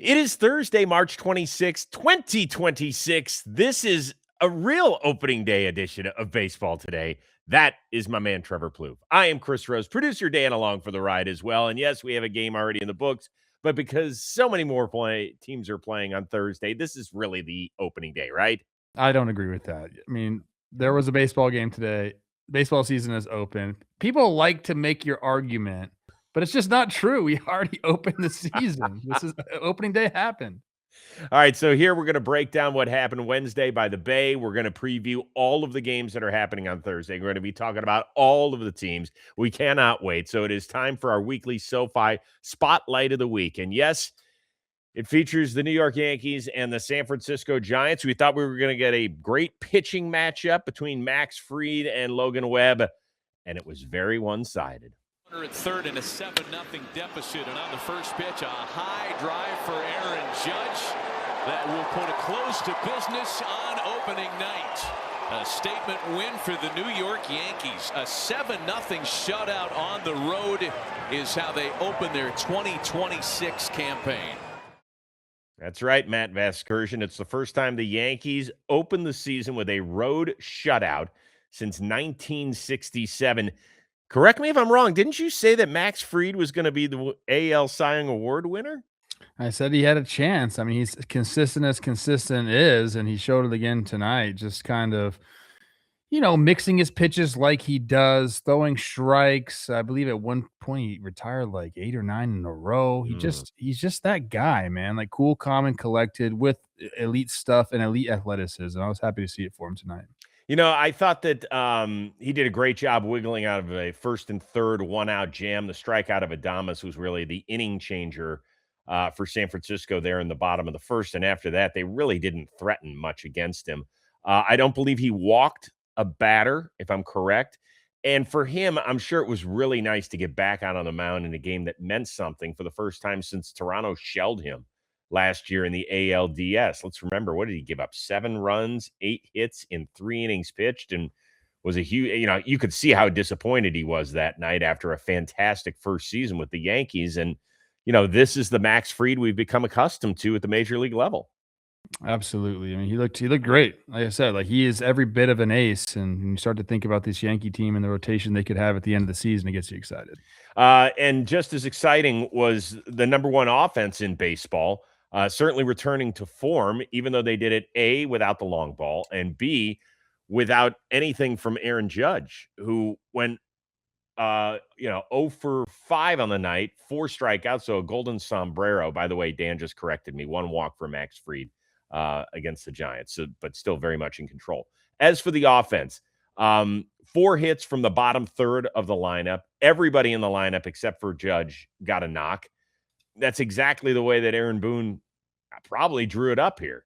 It is Thursday, March 26th, 2026. This is a real opening day edition of Baseball Today. That is my man, Trevor Plouffe. I am Chris Rose, producer Dan along for the ride as well. And yes, we have a game already in the books, but because so many more teams are playing on Thursday, this is really the opening day, right? I don't agree with that. I mean, there was a baseball game today. Baseball season is open. People like to make your argument, but it's just not true. We already opened the season. This is opening day happened. All right, so here we're going to break down what happened Wednesday by the Bay. We're going to preview all of the games that are happening on Thursday. We're going to be talking about all of the teams. We cannot wait. So it is time for our weekly SoFi Spotlight of the Week. And yes, it features the New York Yankees and the San Francisco Giants. We thought we were going to get a great pitching matchup between Max Fried and Logan Webb, and it was very one-sided. At third in a 7-0 deficit, and on the first pitch, a high drive for Aaron Judge that will put a close to business on opening night. A statement win for the New York Yankees. A 7-0 shutout on the road is how they open their 2026 campaign. That's right, Matt Vasgersian. It's the first time the Yankees opened the season with a road shutout since 1967. Correct me if I'm wrong. Didn't you say that Max Fried was going to be the AL Cy Young Award winner? I said he had a chance. I mean, he's consistent as consistent is, and he showed it again tonight. Just kind of, mixing his pitches like he does, throwing strikes. I believe at one point he retired like 8 or 9 in a row. He's just that guy, man. Like cool, calm, and collected with elite stuff and elite athleticism. I was happy to see it for him tonight. I thought that he did a great job wiggling out of a first and third one-out jam. The strikeout of Adames was really the inning changer for San Francisco there in the bottom of the first. And after that, they really didn't threaten much against him. I don't believe he walked a batter, if I'm correct. And for him, I'm sure it was really nice to get back out on the mound in a game that meant something for the first time since Toronto shelled him last year in the ALDS. Let's remember, what did he give up? 7 runs, 8 hits in 3 innings pitched, and was a huge, you could see how disappointed he was that night after a fantastic first season with the Yankees. And, this is the Max Fried we've become accustomed to at the major league level. Absolutely. I mean, he looked great. Like I said, like he is every bit of an ace. And you start to think about this Yankee team and the rotation they could have at the end of the season, it gets you excited. And just as exciting was the number one offense in baseball, certainly returning to form, even though they did it, A, without the long ball, and B, without anything from Aaron Judge, who went 0 for 5 on the night, 4 strikeouts, so a golden sombrero. By the way, Dan just corrected me. 1 walk for Max Fried against the Giants, but still very much in control. As for the offense, 4 hits from the bottom third of the lineup. Everybody in the lineup except for Judge got a knock. That's exactly the way that Aaron Boone probably drew it up here.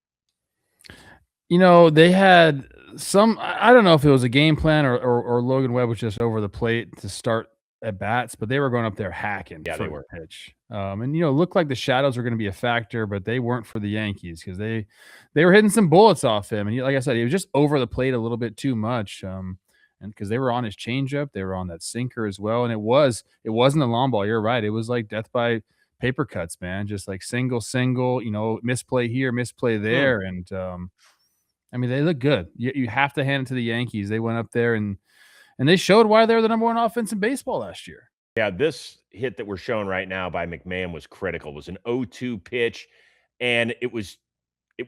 They had some, I don't know if it was a game plan or Logan Webb was just over the plate to start at bats, but they were going up there hacking. Yeah, they were. Pitch. And looked like the shadows were going to be a factor, but they weren't for the Yankees because they were hitting some bullets off him. And like I said, he was just over the plate a little bit too much. And because they were on his changeup, they were on that sinker as well. And it wasn't a long ball. You're right. It was like death by paper cuts, man. Just like single, misplay here, misplay there. And, I mean, they look good. You have to hand it to the Yankees. They went up there and they showed why they're the number one offense in baseball last year. Yeah, this hit that we're showing right now by McMahon was critical. It was an 0-2 pitch, and it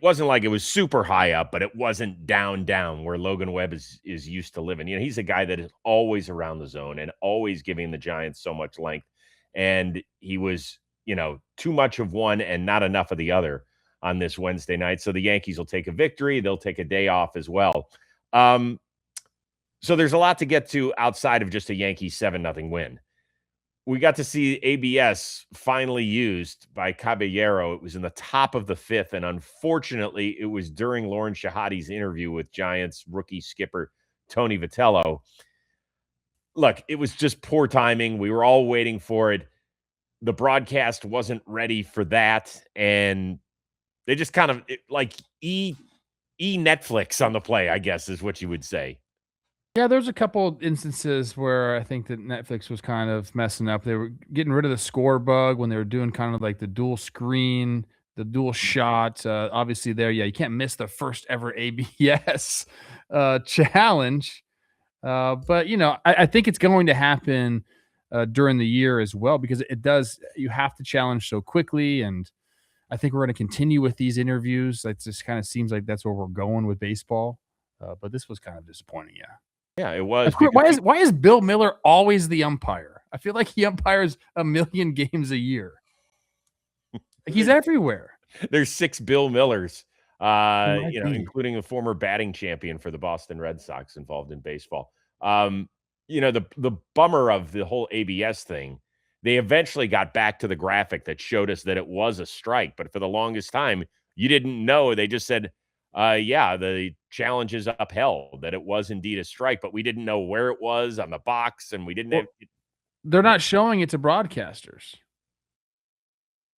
wasn't like it was super high up, but it wasn't down where Logan Webb is used to living. He's a guy that is always around the zone and always giving the Giants so much length. And he was, too much of one and not enough of the other on this Wednesday night. So the Yankees will take a victory. They'll take a day off as well. So there's a lot to get to outside of just a Yankees 7-0 win. We got to see ABS finally used by Caballero. It was in the top of the 5th, and unfortunately, it was during Lauren Shahadi's interview with Giants rookie skipper Tony Vitello. Look, it was just poor timing. We were all waiting for it. The broadcast wasn't ready for that, and they just kind of like Netflix on the play, I guess, is what you would say. Yeah, there's a couple instances where I think that Netflix was kind of messing up. They were getting rid of the score bug when they were doing kind of like the dual screen the dual shot. Obviously, there, you can't miss the first ever ABS challenge. But I think it's going to happen during the year as well, because it does. You have to challenge so quickly, and I think we're going to continue with these interviews. It just kind of seems like that's where we're going with baseball. But this was kind of disappointing. Yeah. Yeah, it was. Why is Bill Miller always the umpire? I feel like he umpires a million games a year. He's everywhere. There's 6 Bill Millers, including a former batting champion for the Boston Red Sox involved in baseball. The bummer of the whole ABS thing, they eventually got back to the graphic that showed us that it was a strike. But for the longest time, you didn't know. They just said, the challenge is upheld, that it was indeed a strike, but we didn't know where it was on the box, and we didn't have. They're not showing it to broadcasters.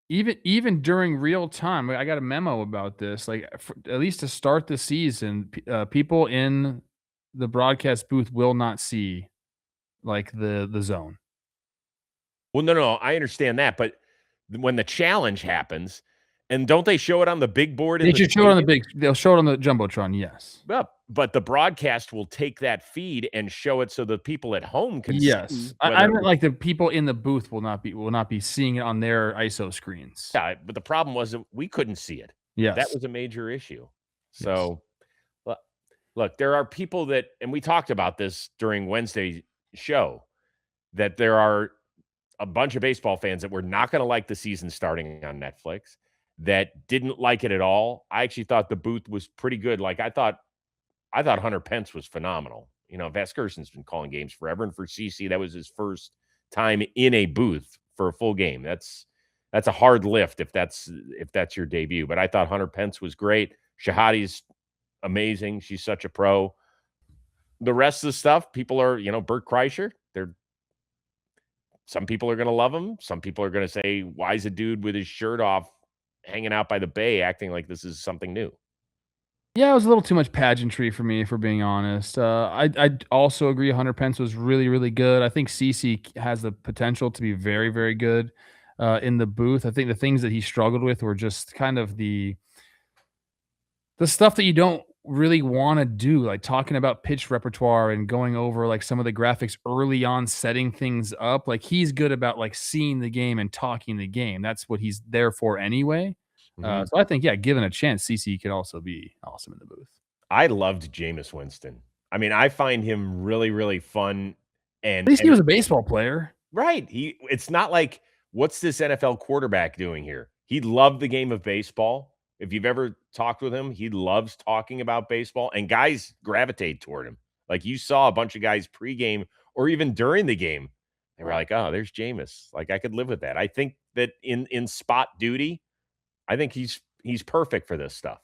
Even during real time, I got a memo about this. At least to start the season, people in the broadcast booth will not see the zone. Well, no, I understand that, but when the challenge happens, and don't they show it on the big board? They should show it on they'll show it on the Jumbotron, yes. Well, but the broadcast will take that feed and show it so the people at home can see. Yes. I meant like the people in the booth will not be seeing it on their ISO screens. Yeah, but the problem was that we couldn't see it. Yes. That was a major issue. So, look, there are people that, and we talked about this during Wednesday's show, that there are a bunch of baseball fans that were not going to like the season starting on Netflix, that didn't like it at all. I actually thought the booth was pretty good. Like I thought Hunter Pence was phenomenal. Vaskerson's been calling games forever, and for CC, that was his first time in a booth for a full game. That's a hard lift if that's your debut. But I thought Hunter Pence was great. Shahadi's amazing. She's such a pro. The rest of the stuff, people are, Bert Kreischer. Some people are going to love him. Some people are going to say, why is a dude with his shirt off hanging out by the bay acting like this is something new? Yeah, it was a little too much pageantry for me, if we're being honest. I also agree Hunter Pence was really, really good. I think CC has the potential to be very, very good in the booth. I think the things that he struggled with were just kind of the stuff that you don't really want to do, like talking about pitch repertoire and going over some of the graphics early on, setting things up. He's good about seeing the game and talking the game. That's what he's there for anyway. So I think, given a chance, CC could also be awesome in the booth. I loved Jameis Winston. I mean, I find him really, really fun. And at least he was a baseball player. Right. It's not like, what's this NFL quarterback doing here? He loved the game of baseball. If you've ever talked with him, he loves talking about baseball, and guys gravitate toward him. Like you saw a bunch of guys pregame or even during the game. They were like, oh, there's Jameis. I could live with that. I think that in spot duty, I think he's perfect for this stuff.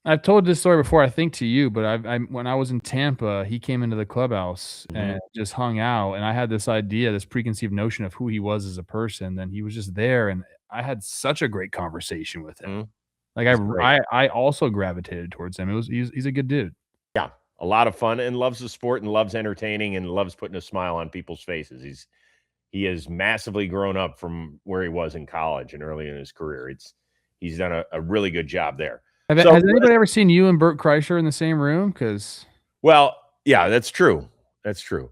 I've told this story before, I think to you, but when I was in Tampa, he came into the clubhouse and just hung out, and I had this idea, this preconceived notion of who he was as a person. Then he was just there, and I had such a great conversation with him. I also gravitated towards him. He's a good dude. Yeah, a lot of fun, and loves the sport and loves entertaining and loves putting a smile on people's faces. He has massively grown up from where he was in college and early in his career. He's done a really good job there. Has anybody ever seen you and Bert Kreischer in the same room? Well, yeah, that's true. That's true.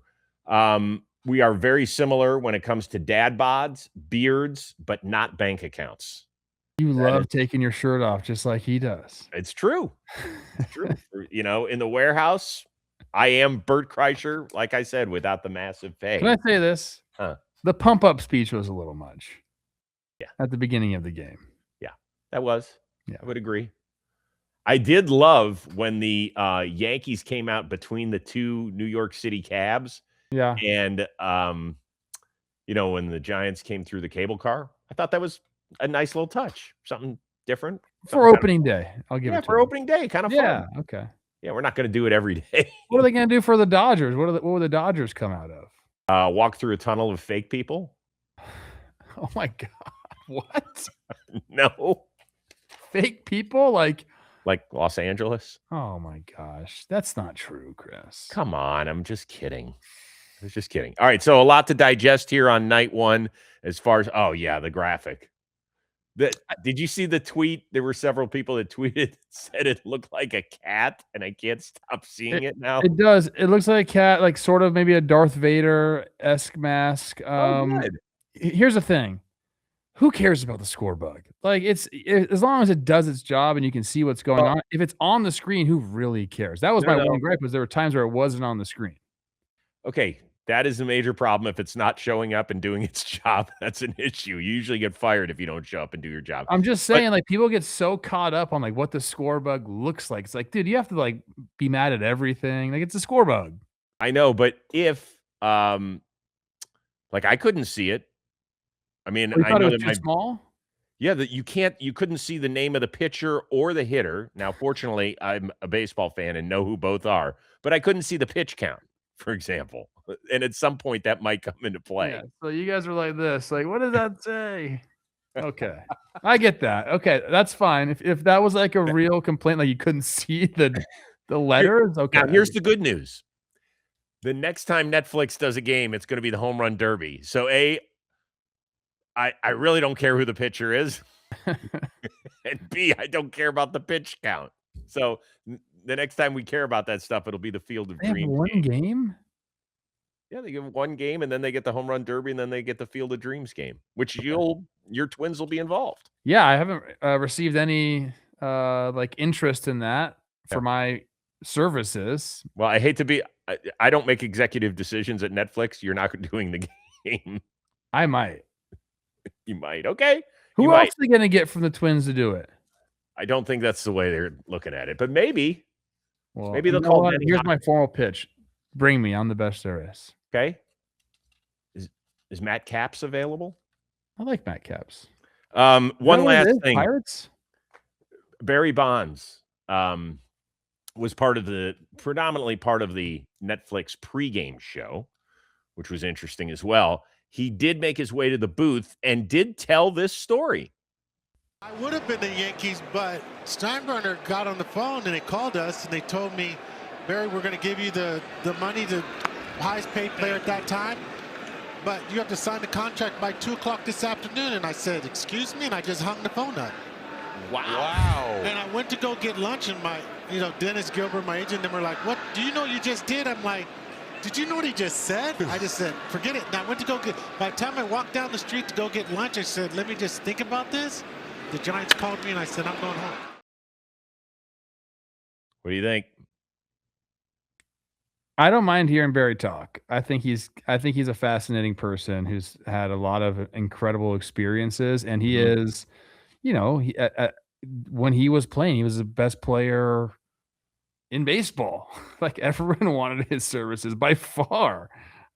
We are very similar when it comes to dad bods, beards, but not bank accounts. You love taking your shirt off just like he does. It's true. It's true. In the warehouse, I am Bert Kreischer, like I said, without the massive pay. Can I say this? The pump-up speech was a little much. Yeah. At the beginning of the game. Yeah, that was. Yeah. I would agree. I did love when the Yankees came out between the two New York City cabs. Yeah. And, when the Giants came through the cable car, I thought that was a nice little touch, something different. For opening day. I'll give it to for opening day, kind of fun. Yeah, okay. Yeah, we're not going to do it every day. What are they going to do for the Dodgers? What would the Dodgers come out of? Walk through a tunnel of fake people. Oh, my God. What? No. Fake people? Like Los Angeles? Oh, my gosh. That's not true, Chris. Come on. I'm just kidding. I was just kidding. All right, so a lot to digest here on night one as far as, the graphic. Did you see the tweet? There were several people that tweeted, said it looked like a cat, and I can't stop seeing it now. It does. It looks like a cat, like sort of maybe a Darth Vader-esque mask. Good. Here's the thing. Who cares about the score bug? Like as long as it does its job and you can see what's going on. If it's on the screen, who really cares? That was my one gripe, was there were times where it wasn't on the screen. Okay, that is a major problem. If it's not showing up and doing its job, that's an issue. You usually get fired if you don't show up and do your job. I'm just saying, like, people get so caught up on, like, what the score bug looks like. It's like, dude, you have to, like, be mad at everything. Like, it's a score bug. I know, but if, like, I couldn't see it. I mean, You I thought know it was that too small? yeah, that you couldn't see the name of the pitcher or the hitter. Now, fortunately, I'm a baseball fan and know who both are, but I couldn't see the pitch count, for example. And at some point that might come into play. Yeah, so you guys are like this, like, what does that say? Okay. I get that. Okay, that's fine. If that was, like, a real complaint, like, you couldn't see the letters, okay. Now, here's the good news. The next time Netflix does a game, it's gonna be the home run derby. So, I really don't care who the pitcher is. And B, I don't care about the pitch count. So, the next time we care about that stuff, it'll be the Field of They have Dreams one game? Yeah, they give one game, and then they get the home run derby, and then they get the Field of Dreams game, which your Twins will be involved. Yeah, I haven't, received any, like, interest in that for my services. Well, I hate to be I don't make executive decisions at Netflix. You're not doing the game. I might. You might. Okay. Who You else might. are they gonna get from the Twins to do it? I don't think that's the way they're looking at it, but maybe. Well, Maybe you they'll know call what? Denny Here's Hop my formal pitch. Bring me. I'm the best there is. Okay. Is Matt Capps available? I like Matt Capps. One last thing. Pirates? Barry Bonds was predominantly part of the Netflix pregame show, which was interesting as well. He did make his way to the booth and did tell this story. I would have been the Yankees, but Steinbrenner got on the phone and they called us and they told me, Barry, we're going to give you the money, the highest paid player at that time, but you have to sign the contract by 2 o'clock this afternoon. And I said, excuse me, and I just hung the phone up. Wow. And I went to go get lunch, and Dennis Gilbert, my agent, and were like, what do you know you just did? I'm like, did you know what he just said? I just said, forget it. And I went to go by the time I walked down the street to go get lunch, I said, let me just think about this. The Giants called me and I said, I'm going home. What do you think? I don't mind hearing Barry talk. I think he's a fascinating person who's had a lot of incredible experiences, and he is, when he was playing, he was the best player in baseball. Like, everyone wanted his services by far.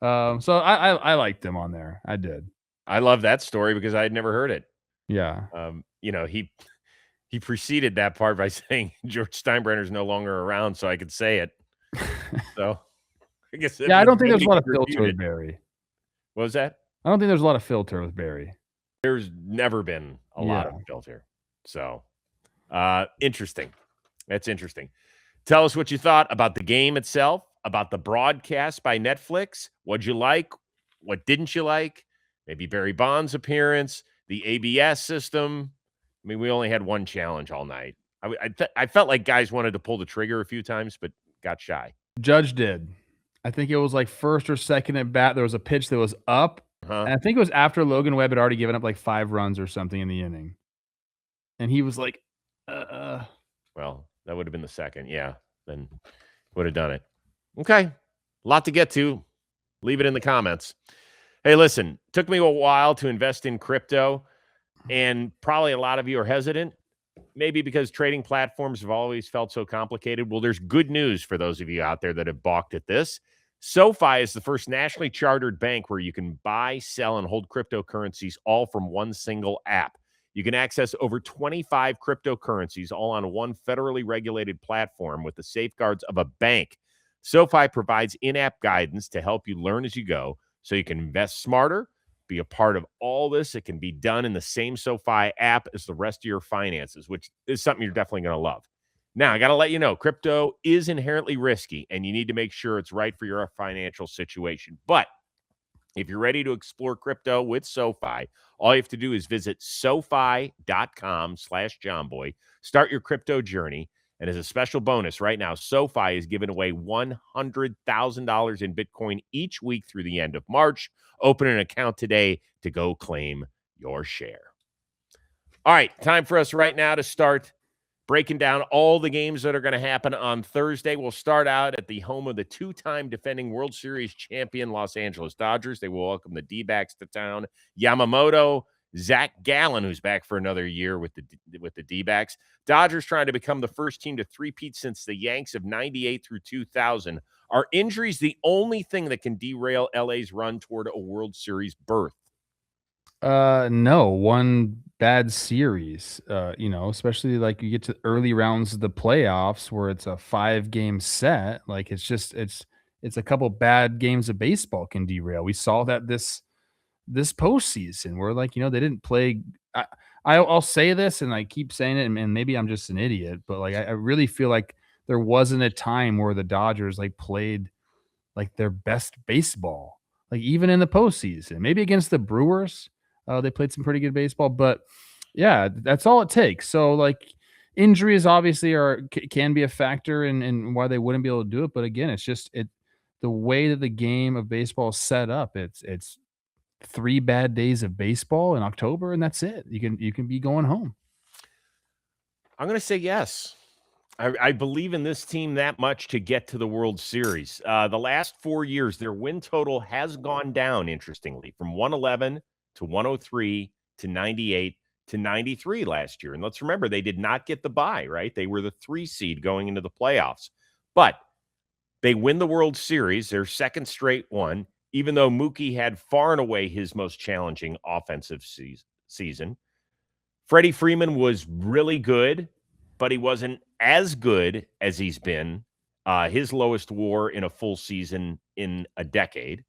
So I liked him on there. I did. I love that story because I had never heard it. Yeah. He preceded that part by saying George Steinbrenner's no longer around, so I could say it. So I guess I don't think there's a lot of filter with Barry. What was that? I don't think there's a lot of filter with Barry. There's never been a lot of filter. So interesting. That's interesting. Tell us what you thought about the game itself, about the broadcast by Netflix. What'd you like? What didn't you like? Maybe Barry Bonds' appearance, the ABS system. I mean, we only had one challenge all night. I felt like guys wanted to pull the trigger a few times, but got shy. Judge did. I think it was like first or second at bat. There was a pitch that was up. And I think it was after Logan Webb had already given up like 5 runs or something in the inning. And he was like, Well, that would have been the second. Yeah. Then would have done it. Okay. A lot to get to. Leave it in the comments. Hey, listen, took me a while to invest in crypto, and probably a lot of you are hesitant, maybe because trading platforms have always felt so complicated. Well, there's good news for those of you out there that have balked at this. SoFi is the first nationally chartered bank where you can buy, sell, and hold cryptocurrencies all from one single app. You can access over 25 cryptocurrencies all on one federally regulated platform with the safeguards of a bank. SoFi provides in-app guidance to help you learn as you go so you can invest smarter, be a part of all this. It can be done in the same SoFi app as the rest of your finances, which is something you're definitely going to love. Now, I got to let you know, crypto is inherently risky, and you need to make sure it's right for your financial situation. But If you're ready to explore crypto with SoFi, all you have to do is visit SoFi.com/jomboy. Start your crypto journey. And as a special bonus right now, SoFi is giving away $100,000 in Bitcoin each week through the end of March. Open an account today to go claim your share. All right, time for us right now to start breaking down all the games that are going to happen on Thursday. We'll start out at the home of the two-time defending World Series champion Los Angeles Dodgers. They will welcome the D-backs to town. Yamamoto, Zach Gallen, who's back for another year with the D-backs. Dodgers trying to become the first team to three-peat since the Yanks of 98 through 2000. Are injuries the only thing that can derail LA's run toward a World Series berth? No, one bad series, especially like you get to early rounds of the playoffs where it's a 5-game set. Like it's a couple bad games of baseball can derail. We saw that this postseason where they didn't play. I'll say this and I keep saying it, and maybe I'm just an idiot, but I really feel like there wasn't a time where the Dodgers played their best baseball, even in the postseason. Maybe against the Brewers. They played some pretty good baseball, but yeah, that's all it takes. So injuries obviously can be a factor in why they wouldn't be able to do it. But again, it's just the way that the game of baseball is set up. It's 3 bad days of baseball in October, and that's it. You can be going home. I'm going to say yes. I believe in this team that much to get to the World Series. The last 4 years, their win total has gone down, interestingly, from 111 to 103 to 98 to 93 last year. And let's remember, they did not get the bye, right? They were the 3 seed going into the playoffs. But they win the World Series, their second straight one, even though Mookie had far and away his most challenging offensive season. Freddie Freeman was really good, but he wasn't as good as he's been. His lowest WAR in a full season in a decade.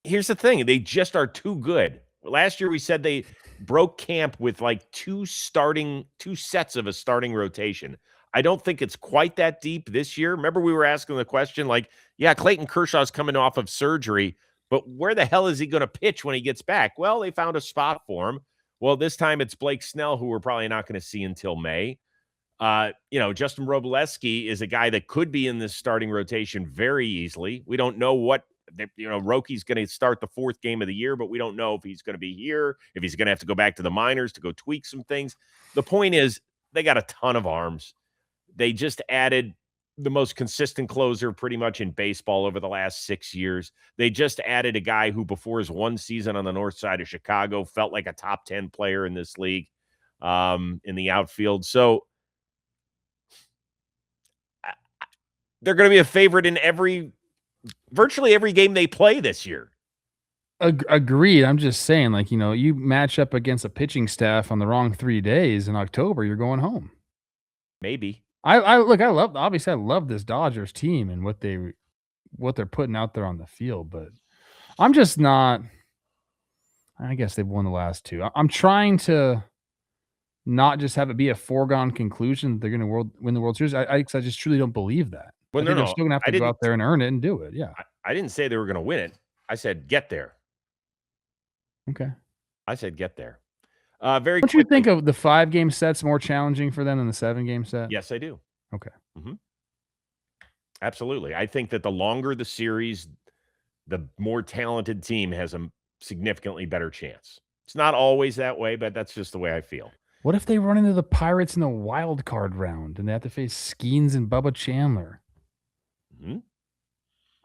Here's the thing. They just are too good. Last year, we said they broke camp with 2 sets of a starting rotation. I don't think it's quite that deep this year. Remember, we were asking the question, Clayton Kershaw's coming off of surgery, but where the hell is he going to pitch when he gets back? Well, they found a spot for him. Well, this time it's Blake Snell, who we're probably not going to see until May. Justin Robleski is a guy that could be in this starting rotation very easily. We don't know what Rocky's going to start the 4th game of the year, but we don't know if he's going to be here, if he's going to have to go back to the minors to go tweak some things. The point is, they got a ton of arms. They just added the most consistent closer pretty much in baseball over the last 6 years. They just added a guy who, before his 1 season on the north side of Chicago, felt like a top 10 player in this league in the outfield. So they're going to be a favorite in virtually every game they play this year. Agreed. I'm just saying, you match up against a pitching staff on the wrong 3 days in October, you're going home. Maybe. I love this Dodgers team and what they're putting out there on the field, but I'm just not. I guess they've won the last 2. I'm trying to not just have it be a foregone conclusion that they're going to win the World Series. I just truly don't believe that. Well, they're still going to have to go out there and earn it and do it. Yeah. I didn't say they were going to win it. I said get there. Okay. I said get there. Don't you think of the 5-game sets more challenging for them than the 7-game set? Yes, I do. Okay. Mm-hmm. Absolutely. I think that the longer the series, the more talented team has a significantly better chance. It's not always that way, but that's just the way I feel. What if they run into the Pirates in the wild card round and they have to face Skeens and Bubba Chandler? Mm-hmm.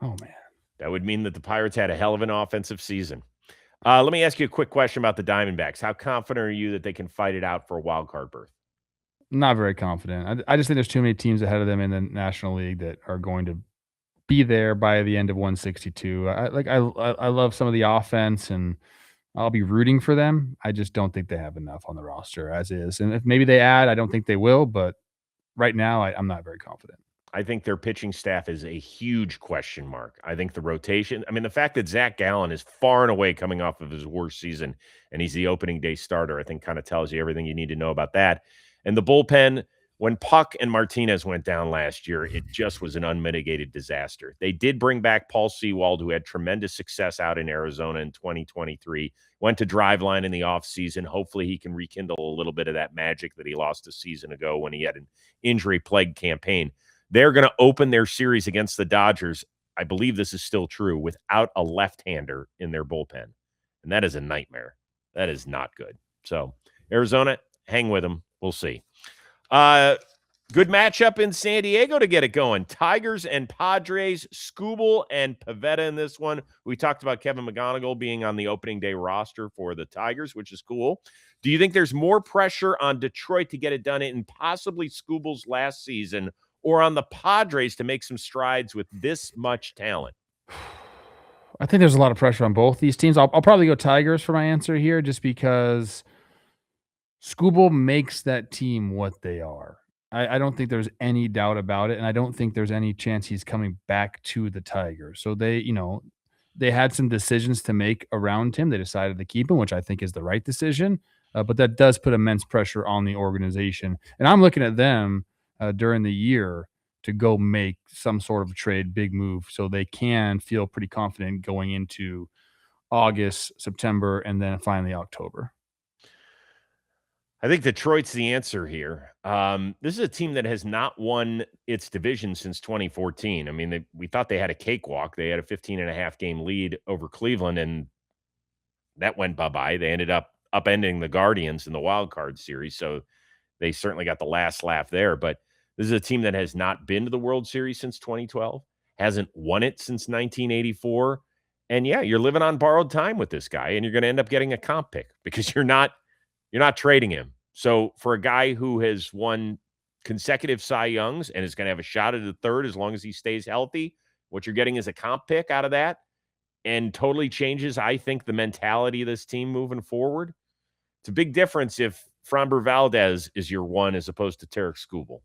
Oh, man. That would mean that the Pirates had a hell of an offensive season. Let me ask you a quick question about the Diamondbacks. How confident are you that they can fight it out for a wild card berth? Not very confident. I just think there's too many teams ahead of them in the National League that are going to be there by the end of 162. I love some of the offense, and I'll be rooting for them. I just don't think they have enough on the roster as is. And if maybe they add, I don't think they will, but right now I'm not very confident. I think their pitching staff is a huge question mark. I think the rotation, the fact that Zach Gallen is far and away coming off of his worst season and he's the opening day starter, I think kind of tells you everything you need to know about that. And the bullpen, when Puck and Martinez went down last year, it just was an unmitigated disaster. They did bring back Paul Sewald, who had tremendous success out in Arizona in 2023, went to Driveline in the offseason. Hopefully he can rekindle a little bit of that magic that he lost a season ago when he had an injury-plagued campaign. They're going to open their series against the Dodgers. I believe this is still true, without a left-hander in their bullpen. And that is a nightmare. That is not good. So Arizona, hang with them. We'll see. Good matchup in San Diego to get it going. Tigers and Padres, Skubal and Pivetta in this one. We talked about Kevin McGonigal being on the opening day roster for the Tigers, which is cool. Do you think there's more pressure on Detroit to get it done in possibly Skubal's last season, or on the Padres to make some strides with this much talent? I think there's a lot of pressure on both these teams. I'll probably go Tigers for my answer here, just because Skubal makes that team what they are. I don't think there's any doubt about it, and I don't think there's any chance he's coming back to the Tigers. So they had some decisions to make around him. They decided to keep him, which I think is the right decision. But that does put immense pressure on the organization. And I'm looking at them during the year to go make some sort of trade, big move, so they can feel pretty confident going into August, September, and then finally October. I think Detroit's the answer here. This is a team that has not won its division since 2014. I mean, we thought they had a cakewalk. They had a 15.5 game lead over Cleveland, and that went bye-bye. They ended up upending the Guardians in the wild card series, so they certainly got the last laugh there. But this is a team that has not been to the World Series since 2012, hasn't won it since 1984. And yeah, you're living on borrowed time with this guy, and you're going to end up getting a comp pick because you're not trading him. So for a guy who has won consecutive Cy Youngs and is going to have a shot at the third as long as he stays healthy, what you're getting is a comp pick out of that, and totally changes, I think, the mentality of this team moving forward. It's a big difference if Framber Valdez is your one as opposed to Tarek Skubal.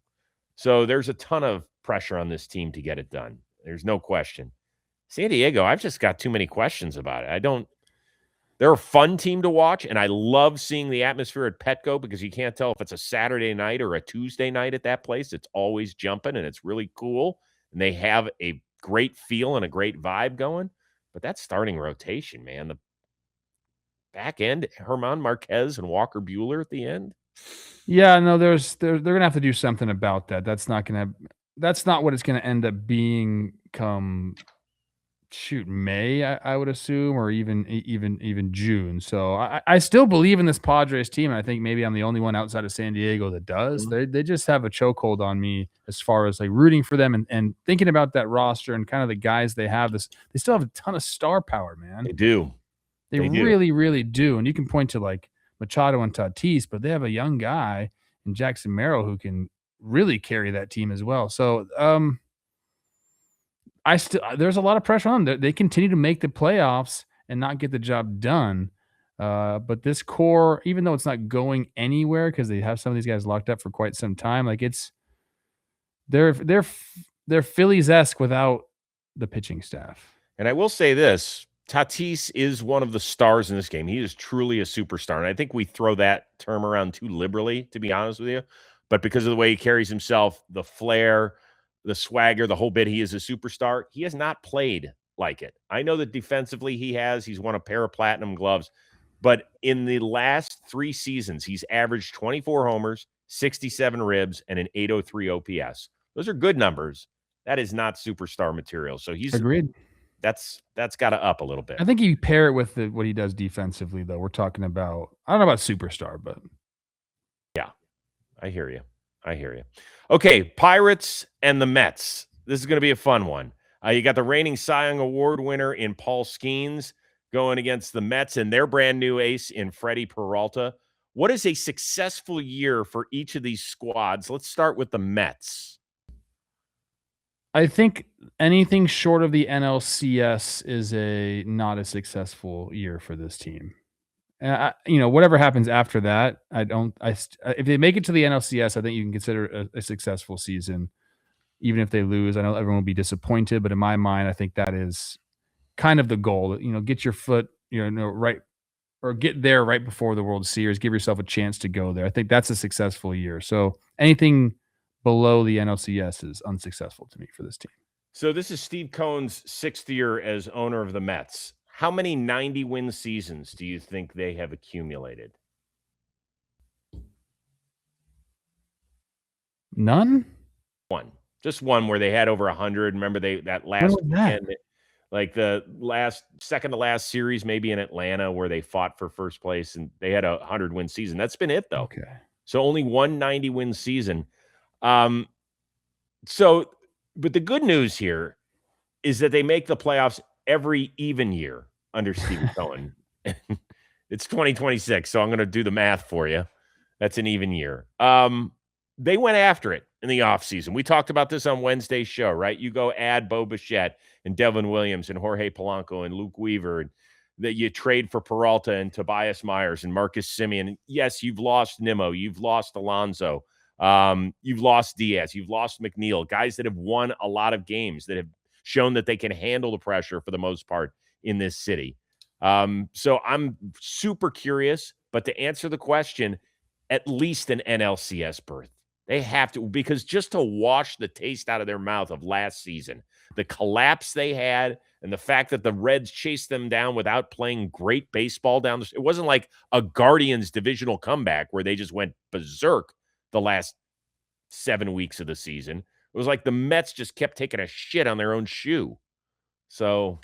So there's a ton of pressure on this team to get it done. There's no question. San Diego, I've just got too many questions about it. They're a fun team to watch, and I love seeing the atmosphere at Petco because you can't tell if it's a Saturday night or a Tuesday night at that place. It's always jumping, and it's really cool, and they have a great feel and a great vibe going. But that starting rotation, man, the back end, Herman Marquez and Walker Buehler at the end. Yeah, no, they're gonna have to do something about that. That's not what it's gonna end up being come May, I would assume, or even June. So I still believe in this Padres team. And I think maybe I'm the only one outside of San Diego that does. Mm-hmm. They just have a chokehold on me as far as like rooting for them and thinking about that roster and kind of the guys they have. They still have a ton of star power, man. They do. They really, really do. And you can point to like Machado and Tatis, but they have a young guy in Jackson Merrill who can really carry that team as well. So there's a lot of pressure on them. They continue to make the playoffs and not get the job done. But this core, even though it's not going anywhere because they have some of these guys locked up for quite some time, like they're Phillies-esque without the pitching staff. And I will say this, Tatis is one of the stars in this game. He is truly a superstar. And I think we throw that term around too liberally, to be honest with you. But because of the way he carries himself, the flair, the swagger, the whole bit, he is a superstar. He has not played like it. I know that defensively he's won a pair of platinum gloves, but in the last 3 seasons, he's averaged 24 homers, 67 ribs, and an 803 OPS. Those are good numbers. That is not superstar material. So he's agreed. That's got to up a little bit. I think you pair it with what he does defensively, though. We're talking about, I don't know about superstar, but yeah, I hear you. Okay, Pirates and the Mets. This is going to be a fun one. You got the reigning Cy Young Award winner in Paul Skeens going against the Mets and their brand new ace in Freddie Peralta. What is a successful year for each of these squads? Let's start with the Mets. I think anything short of the NLCS is not a successful year for this team. Whatever happens after that, if they make it to the NLCS, I think you can consider a successful season, even if they lose. I know everyone will be disappointed, but in my mind, I think that is kind of the goal. Get your foot, right, or get there right before the World Series. Give yourself a chance to go there. I think that's a successful year. So anything below the NLCS is unsuccessful to me for this team. So this is Steve Cohen's 6th year as owner of the Mets. How many 90-win seasons do you think they have accumulated? None? One. Just one where they had over 100. Remember that last weekend, like the second to last series, maybe in Atlanta, where they fought for first place and they had a 100-win season. That's been it, though. Okay. So only one 90-win season. But the good news here is that they make the playoffs every even year under Steve Cohen. It's 2026, so I'm going to do the math for you. That's an even year. They went after it in the offseason. We talked about this on Wednesday's show, right? You go add Bo Bichette and Devin Williams and Jorge Polanco and Luke Weaver, and that you trade for Peralta and Tobias Myers and Marcus Semien. And yes, you've lost Nimmo. You've lost Alonso. You've lost Diaz. You've lost McNeil. Guys that have won a lot of games, that have shown that they can handle the pressure for the most part in this city. So I'm super curious, but to answer the question, at least an NLCS berth. They have to, because just to wash the taste out of their mouth of last season, the collapse they had, and the fact that the Reds chased them down without playing great baseball down the street. It wasn't like a Guardians divisional comeback where they just went berserk the last 7 weeks of the season. It was like the Mets just kept taking a shit on their own shoe. So,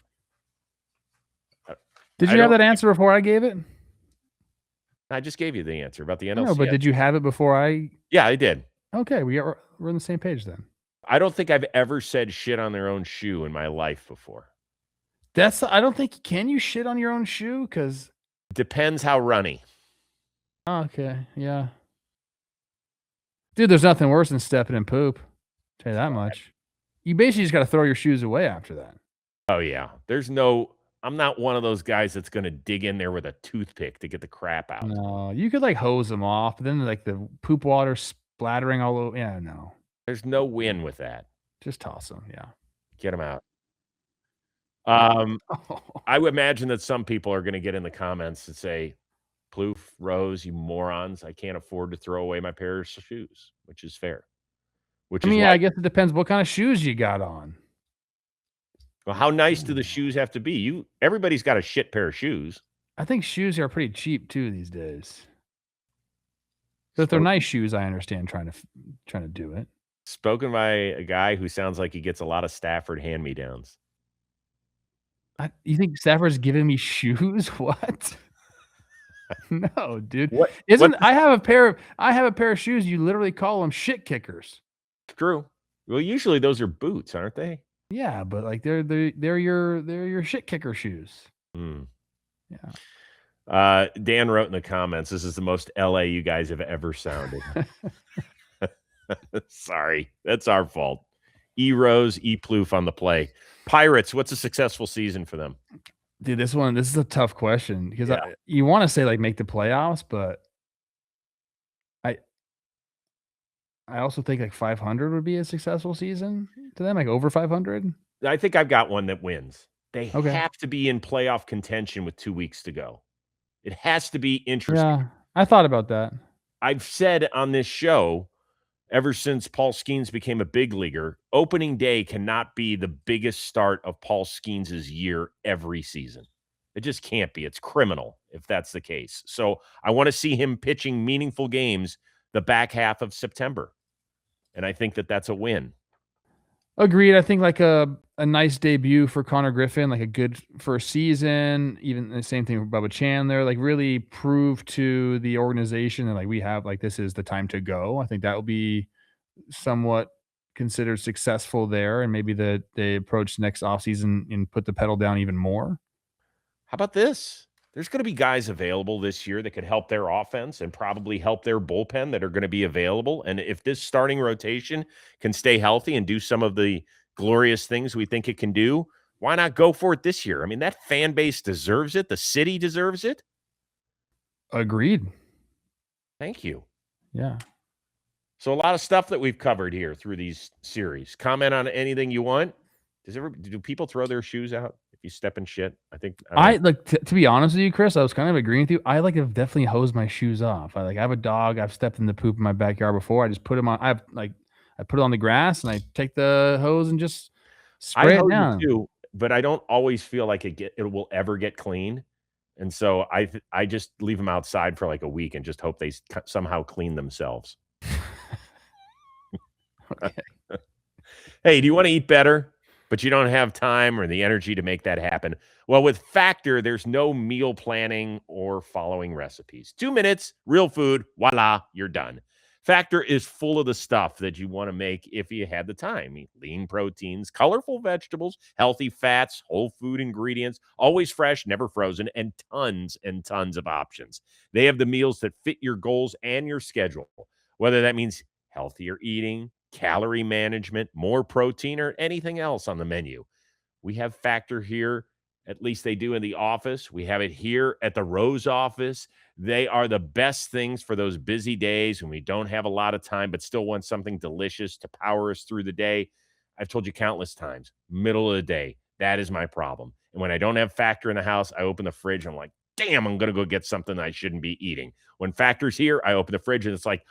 did you have that answer before I gave it? I just gave you the answer about the NLCS. No, but did you have it before I? Yeah, I did. Okay, we're on the same page then. I don't think I've ever said shit on their own shoe in my life before. I don't think, can you shit on your own shoe? Because depends how runny. Okay, yeah. Dude, there's nothing worse than stepping in poop. I'll tell you that much. You basically just got to throw your shoes away after that. Oh, yeah. I'm not one of those guys that's going to dig in there with a toothpick to get the crap out. No, you could like hose them off, but then like the poop water splattering all over. Yeah, no. There's no win with that. Just toss them, yeah. Get them out. I would imagine that some people are going to get in the comments and say, Plouffe, Rose, you morons, I can't afford to throw away my pair of shoes, which is fair. I guess it depends what kind of shoes you got on. Well, how nice do the shoes have to be? Everybody's got a shit pair of shoes. I think shoes are pretty cheap too these days. But if they're nice shoes, I understand trying to do it. Spoken by a guy who sounds like he gets a lot of Stafford hand-me-downs. You think Stafford's giving me shoes? What? No, dude. I have a pair of shoes. You literally call them shit kickers. True. Well, usually those are boots, aren't they? Yeah, but like they're your shit kicker shoes. Yeah. Dan wrote in the comments, "This is the most LA you guys have ever sounded." Sorry, that's our fault. Rose, Plouffe on the play. Pirates, what's a successful season for them? Dude, this is a tough question because you want to say like make the playoffs, but I also think like 500 would be a successful season to them, like over 500. I think I've got one that wins. They have to be in playoff contention with 2 weeks to go. It has to be interesting. Yeah, I thought about that. I've said on this show, ever since Paul Skeens became a big leaguer, opening day cannot be the biggest start of Paul Skeens' year every season. It just can't be. It's criminal if that's the case. So I want to see him pitching meaningful games the back half of September. And I think that that's a win. Agreed. I think like a nice debut for Connor Griffin, like a good first season, even the same thing for Bubba Chandler, like really prove to the organization that like we have, like this is the time to go. I think that will be somewhat considered successful there. And maybe they approach next offseason and put the pedal down even more. How about this? There's going to be guys available this year that could help their offense and probably help their bullpen that are going to be available. And if this starting rotation can stay healthy and do some of the glorious things we think it can do, why not go for it this year? I mean, that fan base deserves it. The city deserves it. Agreed. Thank you. Yeah. So a lot of stuff that we've covered here through these series. Comment on anything you want. Do people throw their shoes out if you step in shit? I think to be honest with you, Chris, I was kind of agreeing with you. I like have definitely hosed my shoes off. I have a dog. I've stepped in the poop in my backyard before. I just put them on. I I put it on the grass and I take the hose and just I spray it hose it down. too, but I don't always feel like it will ever get clean. And so I just leave them outside for like a week and just hope they somehow clean themselves. Okay. Hey, do you want to eat better, but you don't have time or the energy to make that happen? Well, with Factor, there's no meal planning or following recipes. 2 minutes, real food, voila, you're done. Factor is full of the stuff that you want to make if you had the time. Eat lean proteins, colorful vegetables, healthy fats, whole food ingredients, always fresh, never frozen, and tons of options. They have the meals that fit your goals and your schedule, whether that means healthier eating, calorie management, more protein, or anything else on the menu. We have Factor here. At least they do in the office. We have it here at the Rose office. They are the best things for those busy days when we don't have a lot of time, but still want something delicious to power us through the day. I've told you countless times, middle of the day, that is my problem. And when I don't have Factor in the house, I open the fridge. And I'm like, damn, I'm going to go get something I shouldn't be eating. When Factor's here, I open the fridge and it's like,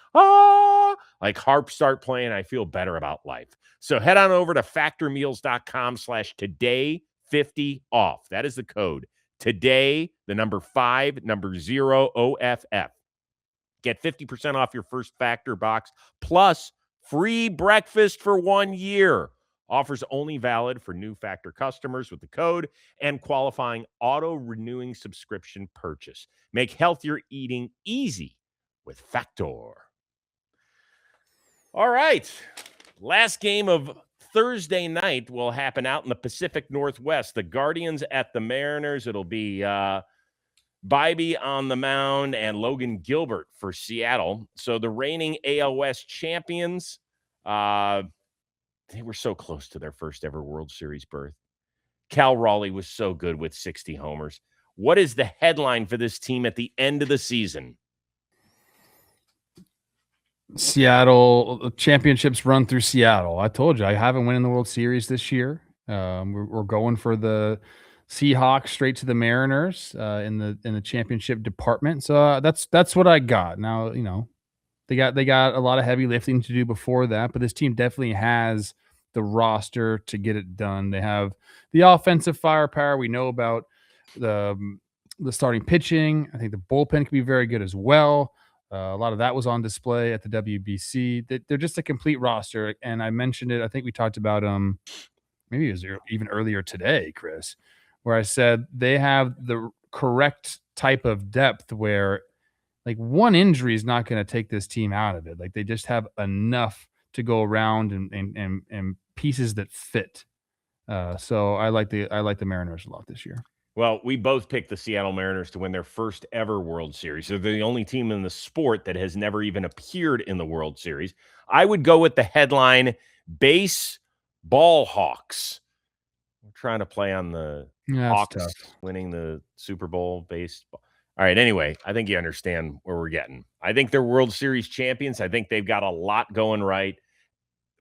like harps start playing. I feel better about life. So head on over to factormeals.com/today50 off. That is the code. Today, the number 5, number 0, OFF. Get 50% off your first Factor box plus free breakfast for 1 year. Offers only valid for new Factor customers with the code and qualifying auto-renewing subscription purchase. Make healthier eating easy with Factor. All right. Last game of Thursday night will happen out in the Pacific Northwest. The Guardians at the Mariners. It'll be Bybee on the mound and Logan Gilbert for Seattle. So the reigning AL West champions, they were so close to their first ever World Series berth. Cal Raleigh was so good with 60 homers. What is the headline for this team at the end of the season? Seattle championships run through Seattle. I told you I haven't won in the World Series this year. We're going for the Seahawks straight to the Mariners in the championship department. So that's what I got. Now, you know, they got a lot of heavy lifting to do before that, but this team definitely has the roster to get it done. They have the offensive firepower. We know about the starting pitching. I think the bullpen can be very good as well. A lot of that was on display at the WBC. They're just a complete roster. And I mentioned it. I think we talked about maybe it was even earlier today, Chris, where I said they have the correct type of depth where like one injury is not going to take this team out of it. Like they just have enough to go around and pieces that fit. So I like the Mariners a lot this year. Well, we both picked the Seattle Mariners to win their first ever World Series. So they're the only team in the sport that has never even appeared in the World Series. I would go with the headline, Baseball Hawks. We're trying to play on the Hawks winning the Super Bowl baseball. All right, anyway, I think you understand where we're getting. I think they're World Series champions. I think they've got a lot going right.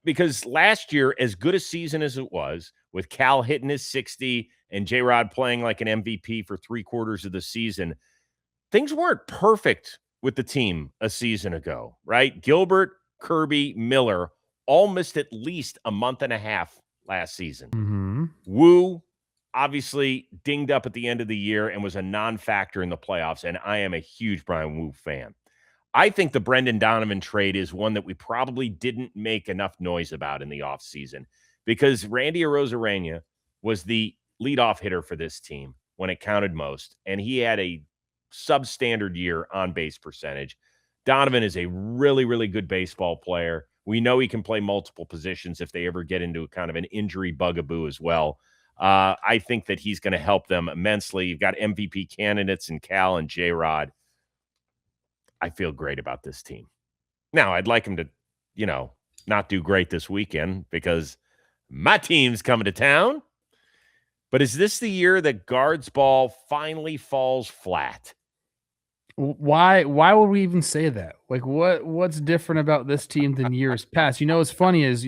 Because last year, as good a season as it was, with Cal hitting his 60 and J-Rod playing like an MVP for 3/4 of the season, things weren't perfect with the team a season ago, right? Gilbert, Kirby, Miller all missed at least a month and a half last season. Mm-hmm. Wu obviously dinged up at the end of the year and was a non-factor in the playoffs, and I am a huge Brian Wu fan. I think the Brendan Donovan trade is one that we probably didn't make enough noise about in the offseason because Randy Arozarena was the leadoff hitter for this team when it counted most, and he had a substandard year on base percentage. Donovan is a really, really good baseball player. We know he can play multiple positions if they ever get into kind of an injury bugaboo as well. I think that he's going to help them immensely. You've got MVP candidates in Cal and J-Rod. I feel great about this team. Now, I'd like him to, not do great this weekend because my team's coming to town. But is this the year that Guards ball finally falls flat? Why would we even say that? Like what's different about this team than years past? What's funny is,